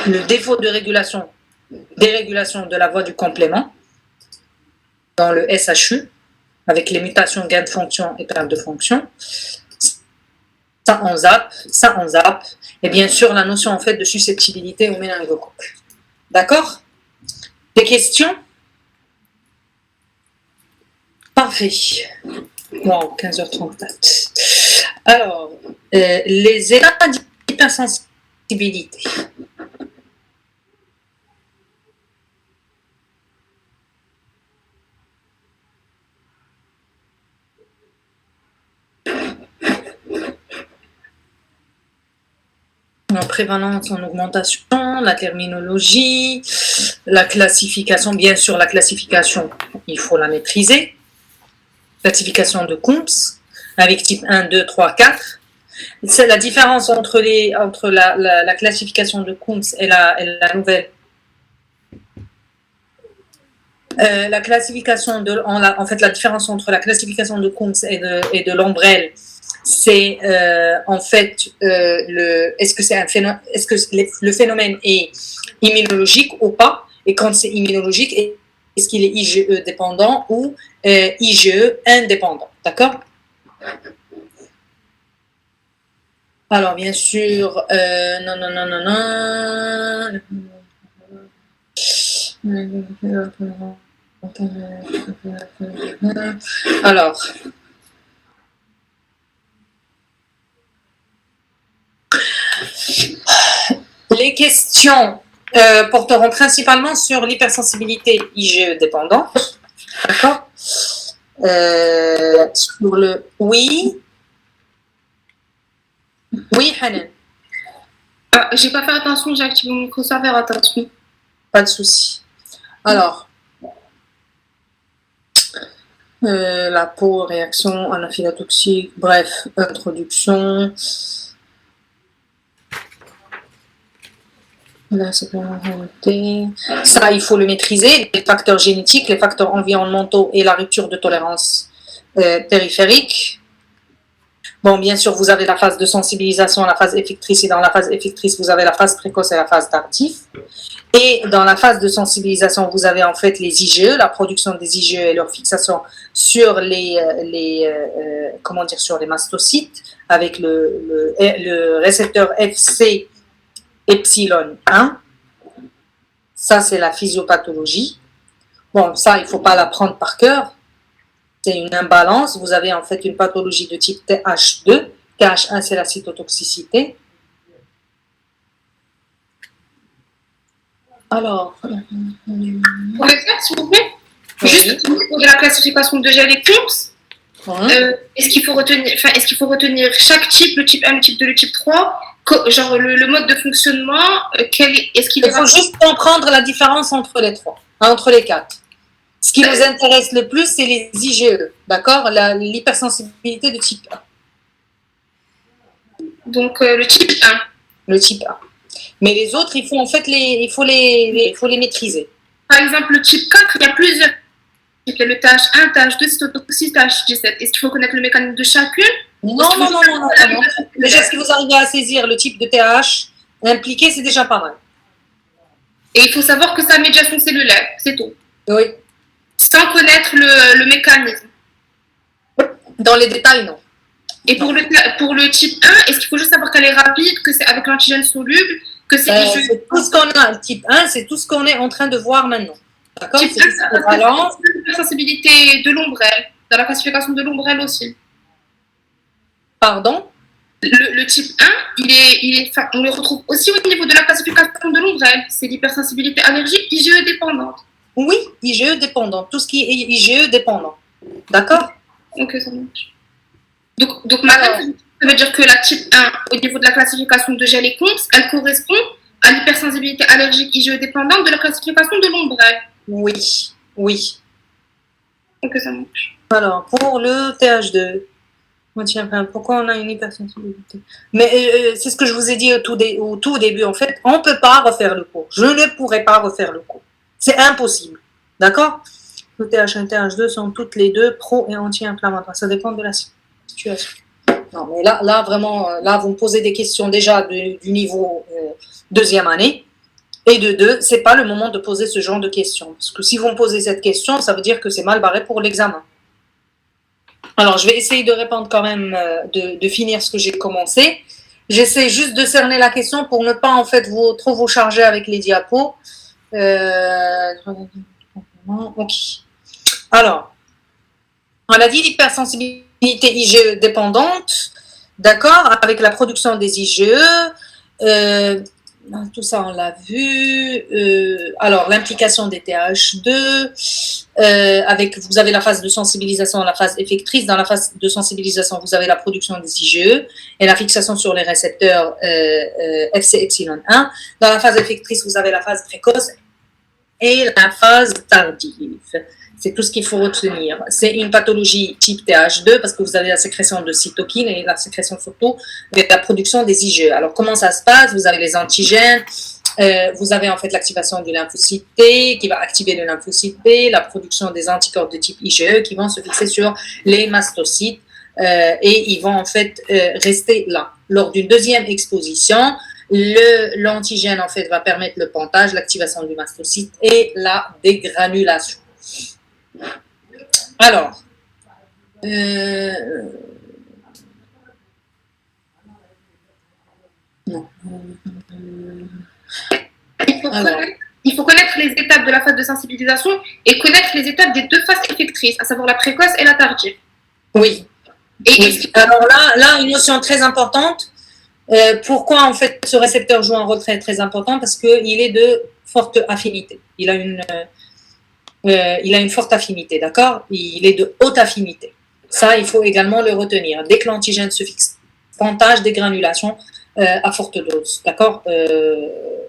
Speaker 1: Le défaut de dérégulation de la voie du complément dans le SHU, avec les mutations gain de fonction et perte de fonction. Ça en zappe. Et bien sûr, la notion en fait de susceptibilité au méningocoque. D'accord? Des questions? Parfait. Wow, 15h34. Alors, les états d'hypersensibilité. En prévalence, en augmentation, la terminologie, la classification, bien sûr la classification, il faut la maîtriser. Classification de Coombs, avec type 1, 2, 3, 4. C'est la différence entre la classification de Coombs et la nouvelle. La classification en fait, la différence entre la classification de Coombs et de l'ombrelle, c'est en fait est-ce que le phénomène est immunologique ou pas, et quand c'est immunologique, est-ce qu'il est IgE dépendant ou IgE indépendant, d'accord? Alors bien sûr, alors les questions porteront principalement sur l'hypersensibilité IgE dépendante, d'accord? Sur le oui, Hanan.
Speaker 2: J'ai pas fait attention, j'ai activé mon micro-serveur, attention.
Speaker 1: Pas de souci. Alors, la peau, réaction anaphylatoxique, bref, introduction. Là, c'est pour ça, il faut le maîtriser. Les facteurs génétiques, les facteurs environnementaux et la rupture de tolérance périphérique. Bon, bien sûr, vous avez la phase de sensibilisation, la phase effectrice, et dans la phase effectrice, vous avez la phase précoce et la phase tardive. Et dans la phase de sensibilisation, vous avez en fait les IgE, la production des IgE et leur fixation sur sur les mastocytes, avec le récepteur FC epsilon 1. Ça, c'est la physiopathologie. Bon, ça, il ne faut pas l'apprendre par cœur. C'est une imbalance. Vous avez en fait une pathologie de type TH2. TH1, c'est la cytotoxicité. Alors,
Speaker 2: Vous pouvez faire, s'il vous plaît?
Speaker 1: oui.
Speaker 2: Juste au niveau de la classification de gel et Klumps, est-ce qu'il faut retenir chaque type, le type 1, le type 2, le type 3, genre le mode de fonctionnement, est-ce qu'il
Speaker 1: Il faut juste comprendre la différence entre les trois, entre les quatre. Ce qui nous intéresse le plus, c'est les IgE, d'accord? L'hypersensibilité de type 1.
Speaker 2: Donc, le type 1.
Speaker 1: Le type 1. Mais les autres, il faut en fait il faut les maîtriser.
Speaker 2: Par exemple, le type 4, il y a plusieurs. Il y a le TH1, TH2, cytotoxique, TH17. Est-ce qu'il faut connaître le mécanisme de chacune?
Speaker 1: Non. Déjà, si vous arrivez à saisir le type de TH impliqué, c'est déjà pas mal.
Speaker 2: Et il faut savoir que c'est la médiation cellulaire, c'est tout.
Speaker 1: Oui.
Speaker 2: Sans connaître le mécanisme.
Speaker 1: Dans les détails, non.
Speaker 2: Et pour le type 1, est-ce qu'il faut juste savoir qu'elle est rapide, que c'est avec l'antigène soluble, que c'est
Speaker 1: c'est tout ce qu'on a. Le type 1, c'est tout ce qu'on est en train de voir maintenant. D'accord?
Speaker 2: Type 1, c'est la sensibilité de l'ombrelle, dans la classification de l'ombrelle aussi.
Speaker 1: Pardon?
Speaker 2: Le type 1, on le retrouve aussi au niveau de la classification de l'ombrelle. C'est l'hypersensibilité allergique IgE dépendante.
Speaker 1: Oui, IgE dépendant. Tout ce qui est IgE dépendant. D'accord?
Speaker 2: Ok, ça marche. Donc madame, ça veut dire que la type 1, au niveau de la classification de gel et Klumps, elle correspond à l'hypersensibilité allergique IgE dépendante de la classification de l'ombrelle.
Speaker 1: Oui.
Speaker 2: Ok, ça marche.
Speaker 1: Alors, pour le TH2, pourquoi on a une hypersensibilité? Mais c'est ce que je vous ai dit au tout début, en fait, on ne peut pas refaire le cours. Je ne pourrais pas refaire le cours. C'est impossible. D'accord? Le TH1 et le TH2 sont toutes les deux pro- et anti-inflammatoires. Ça dépend de la situation. Non, mais là vraiment, là, vous me posez des questions déjà du niveau deuxième année. Et de deux, c'est pas le moment de poser ce genre de questions. Parce que si vous me posez cette question, ça veut dire que c'est mal barré pour l'examen. Alors, je vais essayer de répondre quand même, de finir ce que j'ai commencé. J'essaie juste de cerner la question pour ne pas, en fait, trop vous charger avec les diapos. Ok. Alors, on a dit l'hypersensibilité IgE dépendante, d'accord, avec la production des IgE. Tout ça, on l'a vu. Alors, l'implication des TH2, vous avez la phase de sensibilisation, la phase effectrice. Dans la phase de sensibilisation, vous avez la production des IgE et la fixation sur les récepteurs FC epsilon 1. Dans la phase effectrice, vous avez la phase précoce et la phase tardive. C'est tout ce qu'il faut retenir. C'est une pathologie type TH2 parce que vous avez la sécrétion de cytokines et la sécrétion surtout de la production des IgE. Alors, comment ça se passe? Vous avez les antigènes, vous avez en fait l'activation du lymphocyte T qui va activer le lymphocyte B, la production des anticorps de type IgE qui vont se fixer sur les mastocytes et ils vont en fait rester là. Lors d'une deuxième exposition, l'antigène en fait va permettre le pontage, l'activation du mastocyte et la dégranulation. Alors,
Speaker 2: il faut connaître les étapes de la phase de sensibilisation et connaître les étapes des deux phases effectrices, à savoir la précoce et la tardive.
Speaker 1: Oui. Alors là, une notion très importante. Pourquoi en fait ce récepteur joue un rôle très très important? Parce qu'il est de forte affinité. Il a une forte affinité, d'accord? Il est de haute affinité. Ça, il faut également le retenir. Dès que l'antigène se fixe, pontage, dégranulation à forte dose, d'accord?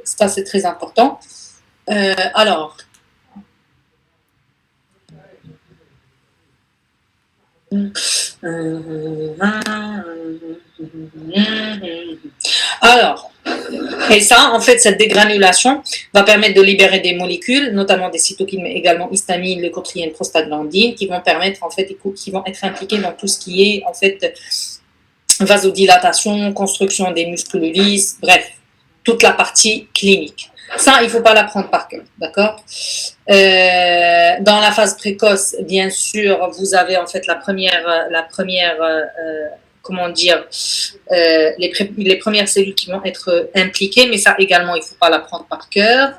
Speaker 1: Ça, c'est très important. Alors, et ça, en fait, cette dégranulation va permettre de libérer des molécules, notamment des cytokines, mais également histamine, leucotriène, prostaglandine, qui vont permettre, en fait, qui vont être impliquées dans tout ce qui est, en fait, vasodilatation, construction des muscles lisses, bref, toute la partie clinique. Ça, il ne faut pas l'apprendre par cœur, d'accord? Dans la phase précoce, bien sûr, vous avez en fait les premières cellules qui vont être impliquées, mais ça également, il ne faut pas l'apprendre par cœur.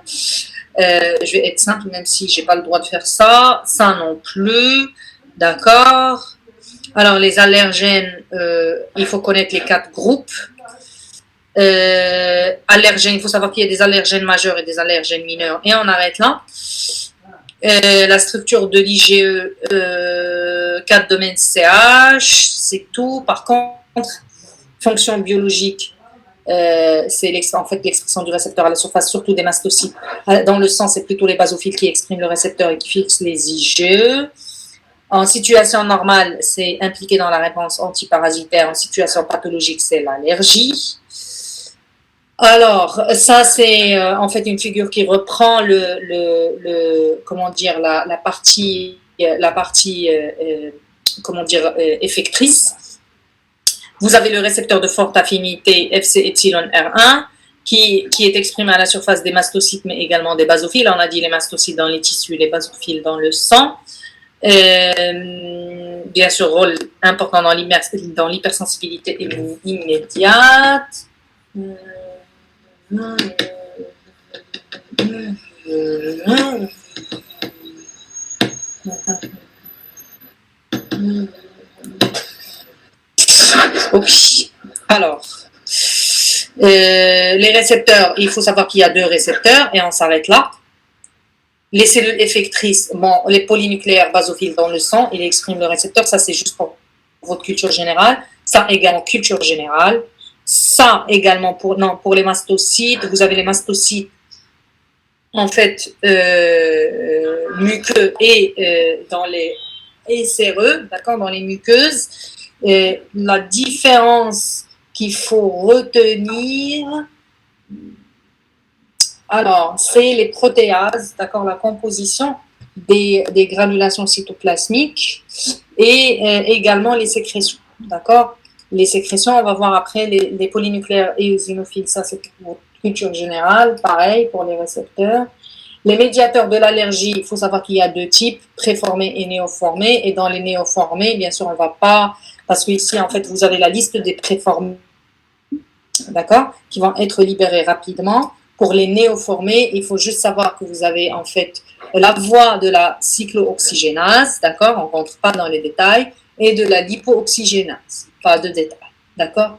Speaker 1: Je vais être simple, même si j'ai pas le droit de faire ça. Ça non plus. D'accord. Alors, les allergènes, il faut connaître les 4 groupes. Allergènes, il faut savoir qu'il y a des allergènes majeurs et des allergènes mineurs. Et on arrête là. La structure de l'IgE, 4 domaines CH, c'est tout. Par contre, fonction biologique, c'est en fait l'expression du récepteur à la surface, surtout des mastocytes. Dans le sang, c'est plutôt les basophiles qui expriment le récepteur et qui fixent les IgE. En situation normale, c'est impliqué dans la réponse antiparasitaire. En situation pathologique, c'est l'allergie. Alors, ça, c'est en fait une figure qui reprend comment dire, la partie comment dire, effectrice. Vous avez le récepteur de forte affinité Fc-epsilon-R1 qui est exprimé à la surface des mastocytes, mais également des basophiles. On a dit les mastocytes dans les tissus, les basophiles dans le sang. Bien sûr, rôle important dans l'hypersensibilité immédiate. Ok. Alors, les récepteurs, il faut savoir qu'il y a 2 récepteurs et on s'arrête là. Les cellules effectrices, bon, les polynucléaires basophiles dans le sang, ils expriment le récepteur, ça c'est juste pour votre culture générale. Ça également culture générale. Ça également pour les mastocytes, vous avez les mastocytes en fait muqueux et dans les séreux, d'accord, dans les muqueuses. La différence qu'il faut retenir, alors, c'est les protéases, d'accord, la composition des granulations cytoplasmiques et également les sécrétions, d'accord. Les sécrétions, on va voir après les polynucléaires éosinophiles, ça c'est pour culture générale, pareil pour les récepteurs. Les médiateurs de l'allergie, il faut savoir qu'il y a 2 types, préformés et néoformés, et dans les néoformés, bien sûr, on ne va pas, parce qu'ici, en fait, vous avez la liste des préformés, d'accord, qui vont être libérés rapidement. Pour les néoformés, il faut juste savoir que vous avez en fait la voie de la cyclooxygénase, d'accord, on ne rentre pas dans les détails, et de la lipooxygénase, pas de détails, d'accord.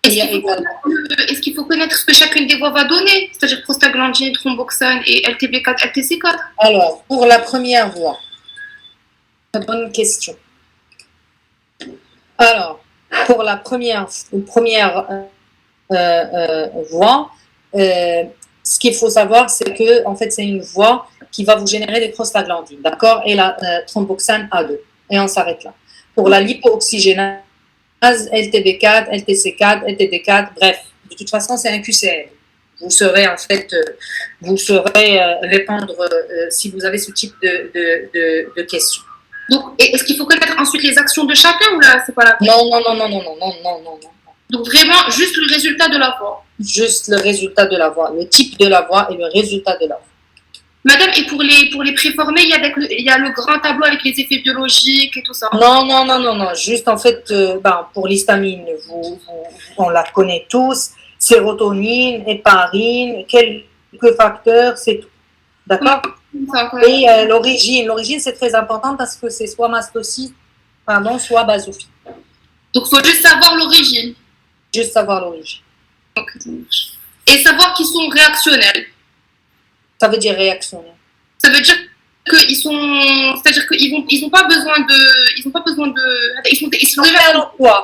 Speaker 2: Est-ce qu'il faut connaître ce que chacune des voies va donner, c'est-à-dire prostaglandine, thromboxane et LTB4, LTC4?
Speaker 1: Alors, pour la première voie, bonne question. Alors, pour la première voie, ce qu'il faut savoir, c'est que en fait, c'est une voie qui va vous générer des prostaglandines, d'accord, et la thromboxane A2. Et on s'arrête là. Pour la lipooxygénase, LTB4, LTC4, LTD4, bref, de toute façon, c'est un QCL. Vous saurez en fait, répondre si vous avez ce type de questions.
Speaker 2: Donc, est-ce qu'il faut connaître ensuite les actions de chacun ou là, c'est pas la peine?
Speaker 1: Non.
Speaker 2: Donc, vraiment, juste le résultat de la voie.
Speaker 1: Juste le résultat de la voie, le type de la voie et le résultat de la voie.
Speaker 2: Madame, et pour les préformés, il y a le grand tableau avec les effets biologiques et tout ça.
Speaker 1: Non. Juste en fait, pour l'histamine, on la connaît tous. Sérotonine, héparine, quelques facteurs, c'est tout. D'accord? Et l'origine, c'est très important parce que c'est soit mastocyte, soit basophile.
Speaker 2: Donc, il faut juste savoir l'origine.
Speaker 1: Juste savoir l'origine.
Speaker 2: Et savoir qu'ils sont réactionnels.
Speaker 1: Ça veut dire réactionnel.
Speaker 2: Ça veut dire qu'ils sont, c'est-à-dire qu'ils n'ont pas besoin de, ils sont déjà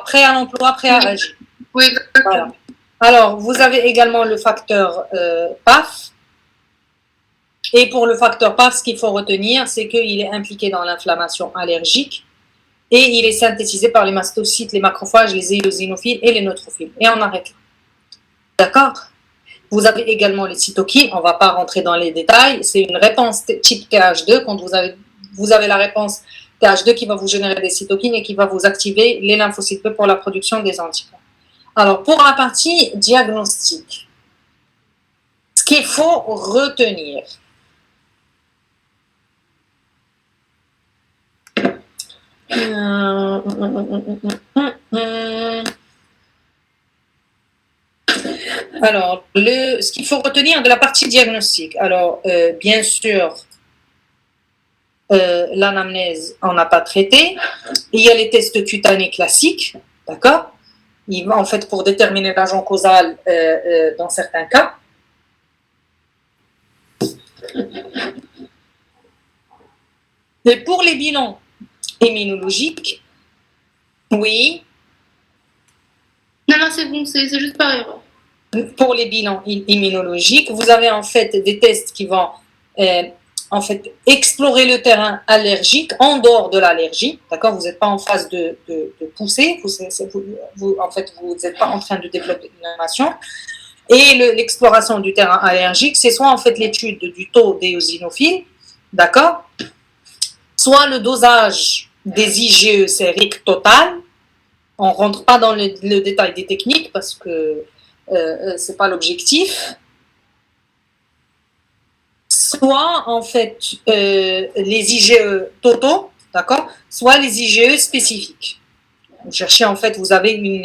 Speaker 1: prêts à l'emploi, prêts à agir.
Speaker 2: Oui, exactement.
Speaker 1: Voilà. Alors, vous avez également le facteur PAF. Et pour le facteur PAF, ce qu'il faut retenir, c'est qu'il est impliqué dans l'inflammation allergique et il est synthétisé par les mastocytes, les macrophages, les éosinophiles et les neutrophiles. Et on arrête là. D'accord? Vous avez également les cytokines, on ne va pas rentrer dans les détails, c'est une réponse type TH2, quand vous avez la réponse TH2 qui va vous générer des cytokines et qui va vous activer les lymphocytes B pour la production des anticorps. Alors, pour la partie diagnostic, ce qu'il faut retenir, Alors, ce qu'il faut retenir de la partie diagnostic. Alors, bien sûr, l'anamnèse, on n'a pas traité. Il y a les tests cutanés classiques, d'accord? En fait, pour déterminer l'agent causal dans certains cas. Mais pour les bilans immunologiques, oui.
Speaker 2: Non, c'est bon, c'est juste par erreur.
Speaker 1: Pour les bilans immunologiques, vous avez en fait des tests qui vont en fait explorer le terrain allergique en dehors de l'allergie, d'accord? Vous n'êtes pas en phase de poussée, en fait, vous n'êtes pas en train de développer une inflammation. Et l'exploration du terrain allergique, c'est soit en fait l'étude du taux d'éosinophiles, d'accord? Soit le dosage des IgE sériques total. On ne rentre pas dans le détail des techniques parce que ce n'est pas l'objectif. Soit en fait les IgE totaux, d'accord, soit les IgE spécifiques. Vous cherchez en fait, vous avez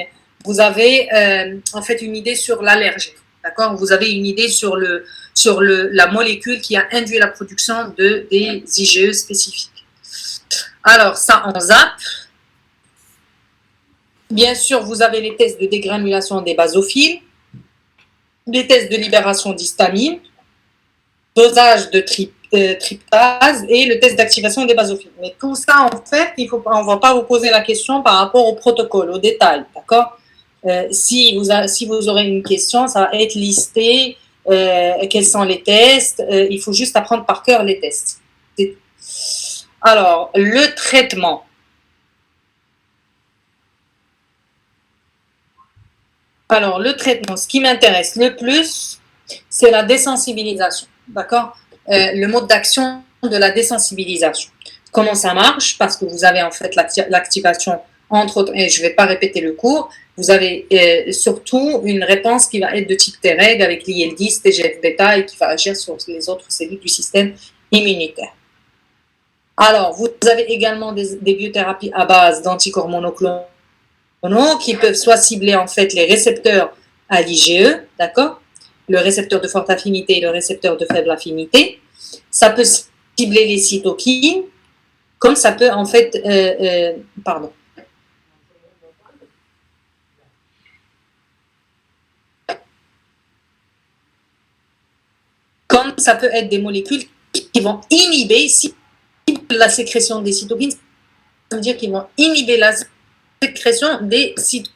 Speaker 1: en fait une idée sur l'allergie, d'accord. Vous avez une idée sur la molécule qui a induit la production des IgE spécifiques. Alors ça on zappe. Bien sûr, vous avez les tests de dégranulation des basophiles, les tests de libération d'histamine, dosage de tryptase et le test d'activation des basophiles. Mais tout ça, en fait, on ne va pas vous poser la question par rapport au protocole, au détail, d'accord? Si vous aurez une question, ça va être listé, quels sont les tests, il faut juste apprendre par cœur les tests. Alors, le traitement. Alors, le traitement, ce qui m'intéresse le plus, c'est la désensibilisation, d'accord? Le mode d'action de la désensibilisation. Comment ça marche? Parce que vous avez en fait l'activation, entre autres, et je ne vais pas répéter le cours, vous avez surtout une réponse qui va être de type Treg avec l'IL-10, TGF-bêta et qui va agir sur les autres cellules du système immunitaire. Alors, vous avez également des biothérapies à base d'anticorps monoclonaux qui peuvent soit cibler en fait les récepteurs à l'IgE, d'accord, le récepteur de forte affinité et le récepteur de faible affinité. Ça peut cibler les cytokines, comme ça peut en fait, comme ça peut être des molécules qui vont inhiber la sécrétion des cytokines, ça veut dire qu'ils vont inhiber la sécrétion des cytokines.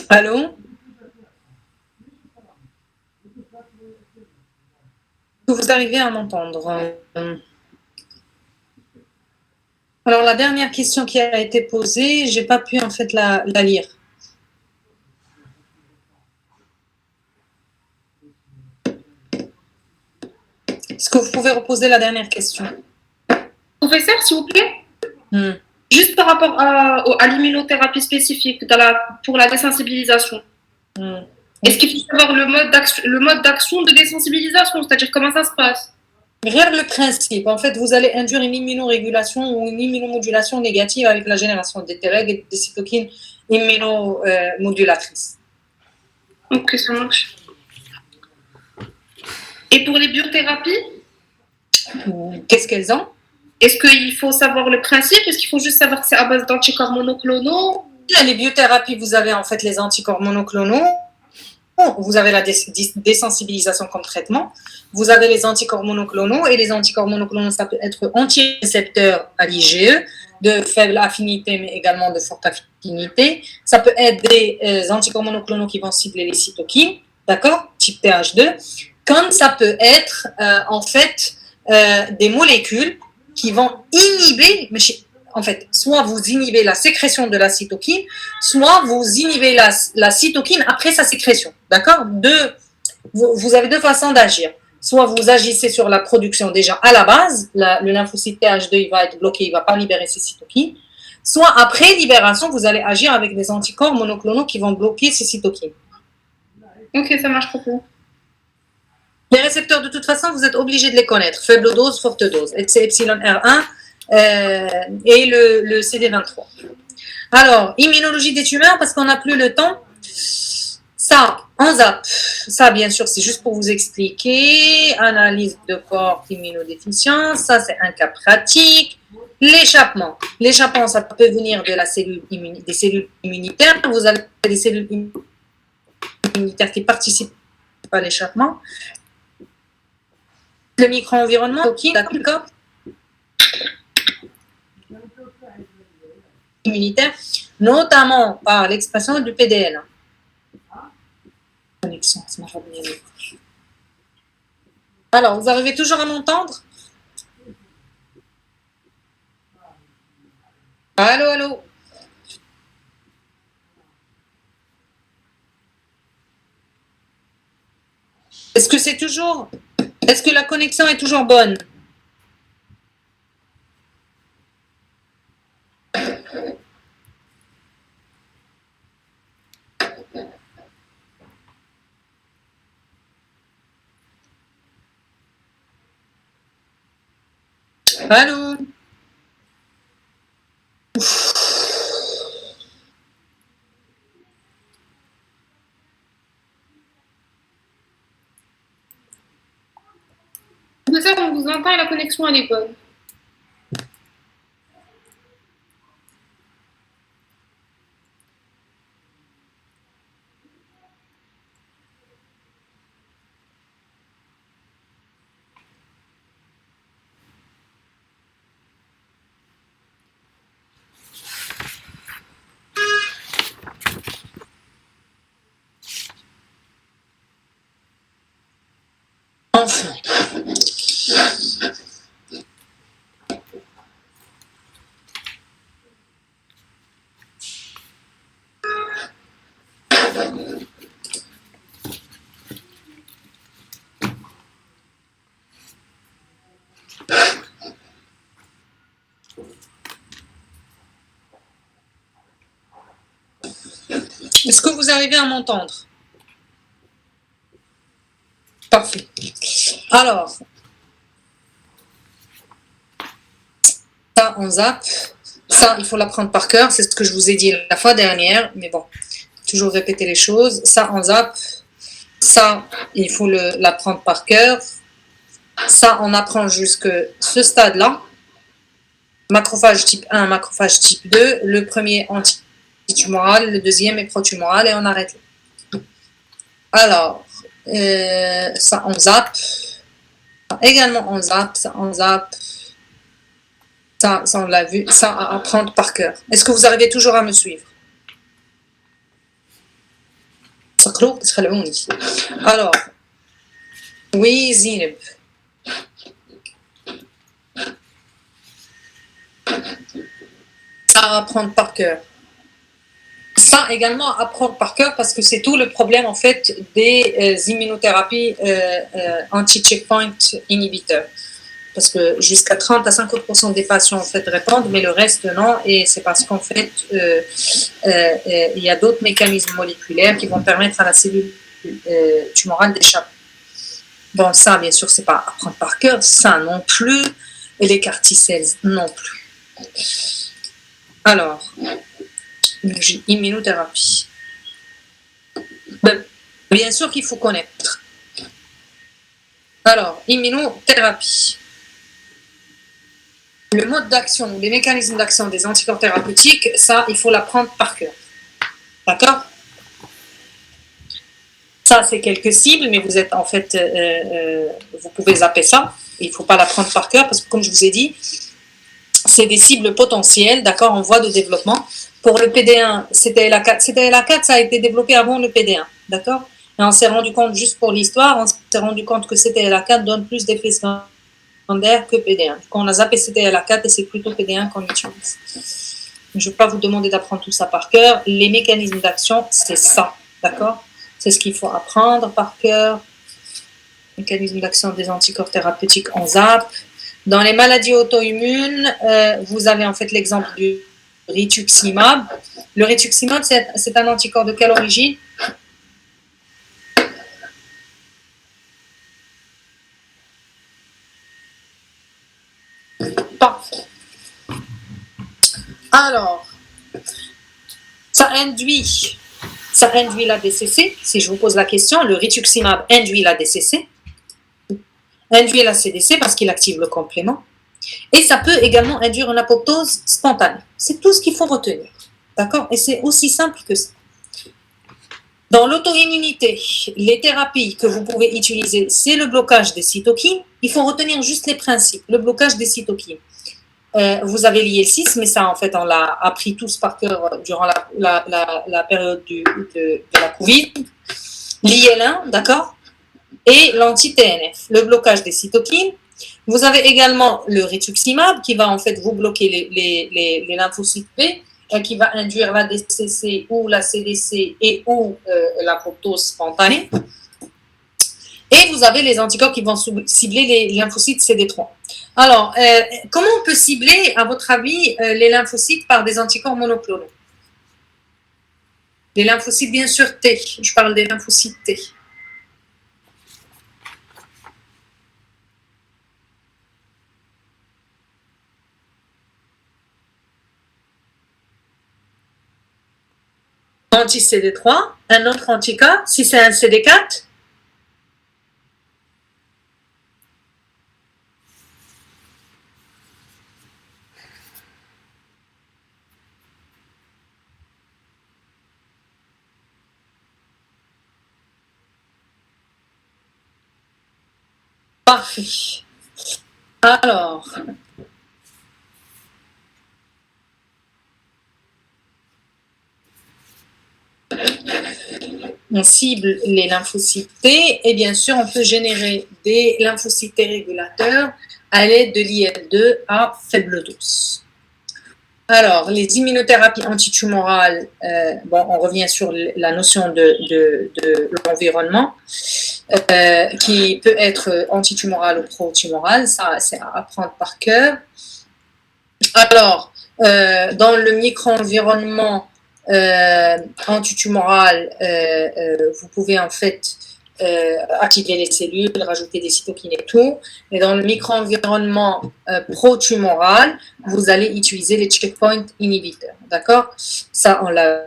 Speaker 1: Allô? Vous arrivez à m'entendre? Alors, la dernière question qui a été posée, j'ai pas pu en fait la lire. Est-ce que vous pouvez reposer la dernière question?
Speaker 2: Professeur, s'il vous plaît,
Speaker 1: Hmm.
Speaker 2: juste par rapport à l'immunothérapie spécifique pour la désensibilisation.
Speaker 1: Hmm.
Speaker 2: Est-ce qu'il faut savoir le mode d'action de désensibilisation, c'est-à-dire comment ça se passe?
Speaker 1: Regarde le principe. En fait, vous allez induire une immunorégulation ou une immunomodulation négative avec la génération des Treg et des cytokines immunomodulatrices.
Speaker 2: Ok, ça marche. Et pour les biothérapies,
Speaker 1: Qu'est-ce qu'elles ont?
Speaker 2: est-ce qu'il faut savoir le principe? Est-ce qu'il faut juste savoir que c'est à base d'anticorps monoclonaux?
Speaker 1: Les biothérapies, vous avez en fait les anticorps monoclonaux. Vous avez la désensibilisation comme traitement. Vous avez les anticorps monoclonaux et les anticorps monoclonaux, ça peut être antirécepteurs à l'IgE de faible affinité mais également de forte affinité. Ça peut être des anticorps monoclonaux qui vont cibler les cytokines, d'accord, type TH2, comme ça peut être en fait des molécules qui vont inhiber, en fait, soit vous inhibez la sécrétion de la cytokine, soit vous inhibez la cytokine après sa sécrétion. D'accord? Vous avez deux façons d'agir. Soit vous agissez sur la production déjà à la base, le lymphocyte TH2 il va être bloqué, il ne va pas libérer ses cytokines. Soit après libération, vous allez agir avec des anticorps monoclonaux qui vont bloquer ces cytokines.
Speaker 2: Ok, ça marche beaucoup.
Speaker 1: Les récepteurs, de toute façon, vous êtes obligé de les connaître. Faible dose, forte dose. C'est epsilon R1 et le CD23. Alors, immunologie des tumeurs, parce qu'on n'a plus le temps. Ça, en ZAP, ça, bien sûr, c'est juste pour vous expliquer. Analyse de corps immunodéficient, ça, c'est un cas pratique. L'échappement. L'échappement, ça peut venir de la des cellules immunitaires. Vous avez des cellules immunitaires qui participent à l'échappement. Le micro-environnement, d'accord, immunitaire, notamment par l'expression du PDL. Connexion, alors, vous arrivez toujours à m'entendre? Allô, allô? Est-ce que la connexion est toujours bonne? Allô?
Speaker 2: Professeur, on vous entend et la connexion elle est bonne.
Speaker 1: Enfin. Est-ce que vous arrivez à m'entendre? Parfait. Alors, ça, on zappe. Ça, il faut l'apprendre par cœur. C'est ce que je vous ai dit la fois dernière. Mais bon, toujours répéter les choses. Ça, on zappe. Ça, il faut l'apprendre par cœur. Ça, on apprend jusque ce stade-là. Macrophage type 1, macrophage type 2. Le premier antitumoral, le deuxième est protumoral et on arrête là. Alors, ça, on zappe. Également en zap, ça on l'a vu, ça à apprendre par cœur. Est-ce que vous arrivez toujours à me suivre? Alors, oui, Zineb. Ça à apprendre par cœur. Ça également à apprendre par cœur parce que c'est tout le problème en fait des immunothérapies anti-checkpoint inhibiteurs. Parce que jusqu'à 30 à 50% des patients en fait répondent, mais le reste non, et c'est parce qu'en fait il y a d'autres mécanismes moléculaires qui vont permettre à la cellule tumorale d'échapper. Bon, ça bien sûr c'est pas apprendre par cœur, ça non plus, et les CAR-T-cells non plus. Alors, immunothérapie. Ben, bien sûr qu'il faut connaître. Alors, immunothérapie. Le mode d'action, les mécanismes d'action des anticorps thérapeutiques, ça, il faut l'apprendre par cœur. D'accord? Ça, c'est quelques cibles, mais vous êtes en fait, vous pouvez zapper ça. Il ne faut pas l'apprendre par cœur parce que, comme je vous ai dit, c'est des cibles potentielles, d'accord, en voie de développement. Pour le PD1, CTLA4. CTLA4, ça a été développé avant le PD1, d'accord? Et on s'est rendu compte, juste pour l'histoire, on s'est rendu compte que CTLA4 donne plus d'effets secondaires que PD1. Quand on a zappé CTLA4 et c'est plutôt PD1 qu'on utilise. Je ne vais pas vous demander d'apprendre tout ça par cœur. Les mécanismes d'action, c'est ça, d'accord? C'est ce qu'il faut apprendre par cœur. Mécanisme d'action des anticorps thérapeutiques en ZAP. Dans les maladies auto-immunes, vous avez en fait l'exemple du rituximab. Le rituximab, c'est un anticorps de quelle origine? Parfait. Alors, ça induit la DCC. Si je vous pose la question, le rituximab induit la DCC, induit la CDC parce qu'il active le complément. Et ça peut également induire une apoptose spontanée. C'est tout ce qu'il faut retenir. D'accord? Et c'est aussi simple que ça. Dans l'auto-immunité, les thérapies que vous pouvez utiliser, c'est le blocage des cytokines. Il faut retenir juste les principes. Le blocage des cytokines. Vous avez l'IL-6, mais ça, en fait, on l'a appris tous par cœur durant la période de la Covid. L'IL-1, d'accord? Et l'anti-TNF, le blocage des cytokines. Vous avez également le rituximab qui va en fait vous bloquer les lymphocytes B, qui va induire la DCC ou la CDC et ou l'apoptose spontanée. Et vous avez les anticorps qui vont cibler les lymphocytes CD3. Alors, comment on peut cibler, à votre avis, les lymphocytes par des anticorps monoclonaux? Les lymphocytes, bien sûr, T. Je parle des lymphocytes T. Anti-CD3, un autre anticorps, si c'est un CD4. Parfait. Alors, on cible les lymphocytes T et bien sûr, on peut générer des lymphocytes T régulateurs à l'aide de l'IL-2 à faible dose. Alors, les immunothérapies antitumorales, bon, on revient sur la notion de l'environnement, qui peut être antitumorale ou pro-tumorale, ça c'est à apprendre par cœur. Alors, dans le micro-environnement antitumoral, vous pouvez en fait activer les cellules, rajouter des cytokines et tout. Mais dans le micro-environnement pro-tumoral, vous allez utiliser les checkpoint inhibiteurs. D'accord? Ça, on l'a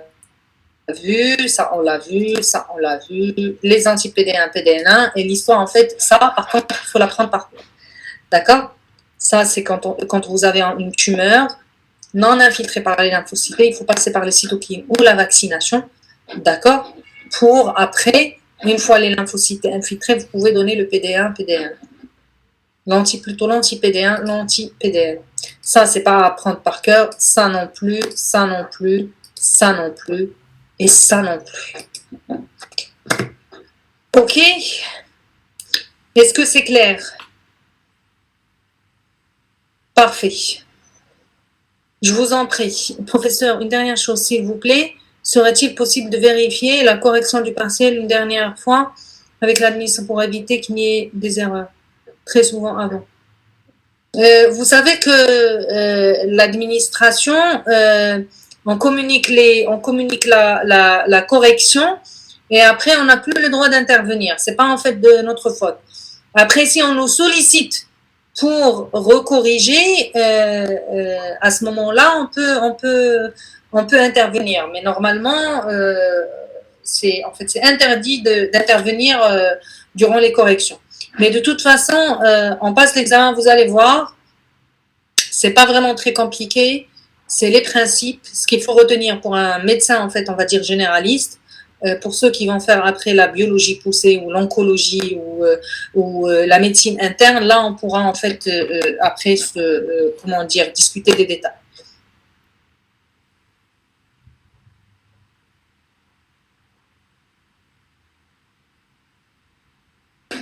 Speaker 1: vu, ça, on l'a vu, ça, on l'a vu. Les anti-PD1, PDN1. Et l'histoire, en fait, ça, par contre, il faut l'apprendre par cœur. D'accord? Ça, c'est quand vous avez une tumeur non infiltrée par les lymphocytes, il faut passer par les cytokines ou la vaccination. D'accord? Pour après, une fois les lymphocytes infiltrés, vous pouvez donner le PD1, PDN1. Plutôt l'anti-PD1, l'anti-PDL. Ça, c'est pas à apprendre par cœur. Ça non plus, ça non plus, ça non plus, et ça non plus. Ok? Est-ce que c'est clair? Parfait. Je vous en prie. Professeur, une dernière chose, s'il vous plaît. Serait-il possible de vérifier la correction du partiel une dernière fois avec l'administration pour éviter qu'il y ait des erreurs? Très souvent avant. Vous savez que l'administration, on communique la correction et après on n'a plus le droit d'intervenir. C'est pas en fait de notre faute. Après, si on nous sollicite pour recorriger, à ce moment-là, on peut intervenir. Mais normalement, c'est interdit d'intervenir durant les corrections. Mais de toute façon, on passe l'examen, vous allez voir, c'est pas vraiment très compliqué, c'est les principes, ce qu'il faut retenir pour un médecin, en fait, on va dire généraliste, pour ceux qui vont faire après la biologie poussée ou l'oncologie ou la médecine interne, là, on pourra en fait après, discuter des détails.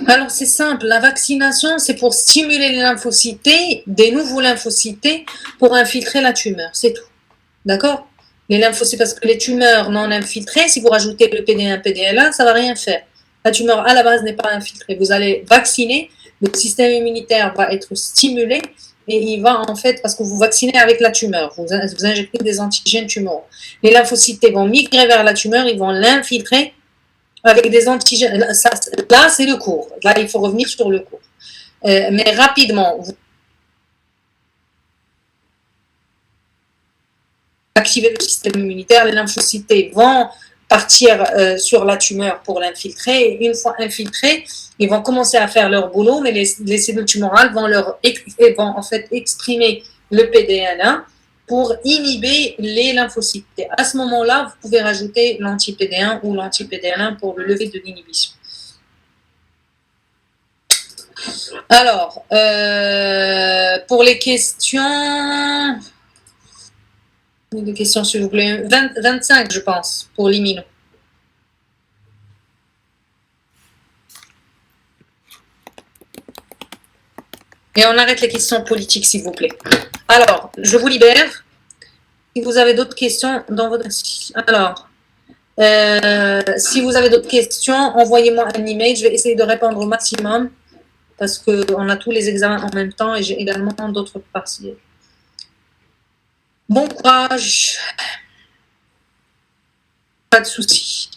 Speaker 1: Alors, c'est simple, la vaccination, c'est pour stimuler les lymphocytes, des nouveaux lymphocytes, pour infiltrer la tumeur, c'est tout. D'accord? Les lymphocytes, parce que les tumeurs non infiltrées, si vous rajoutez le PD1, PDL1, ça ne va rien faire. La tumeur, à la base, n'est pas infiltrée. Vous allez vacciner, le système immunitaire va être stimulé, et il va, en fait, parce que vous vaccinez avec la tumeur, vous injectez des antigènes tumoraux. Les lymphocytes vont migrer vers la tumeur, ils vont l'infiltrer, avec des antigènes. Là, c'est le cours. Là, il faut revenir sur le cours. Mais rapidement, vous activez le système immunitaire, les lymphocytes vont partir sur la tumeur pour l'infiltrer. Et une fois infiltrés, ils vont commencer à faire leur boulot, mais les cellules tumorales vont en fait exprimer le PD1 pour inhiber les lymphocytes. Et à ce moment-là, vous pouvez rajouter l'anti-PD1 ou l'anti-PDL1 pour le lever de l'inhibition. Alors, pour les questions, s'il vous plaît, 25, je pense, pour l'immuno. Et on arrête les questions politiques, s'il vous plaît. Alors, je vous libère. Si vous avez d'autres questions dans votre... Alors, si vous avez d'autres questions, envoyez-moi un email. Je vais essayer de répondre au maximum parce qu'on a tous les examens en même temps et j'ai également d'autres partiels. Bon courage. Pas de soucis.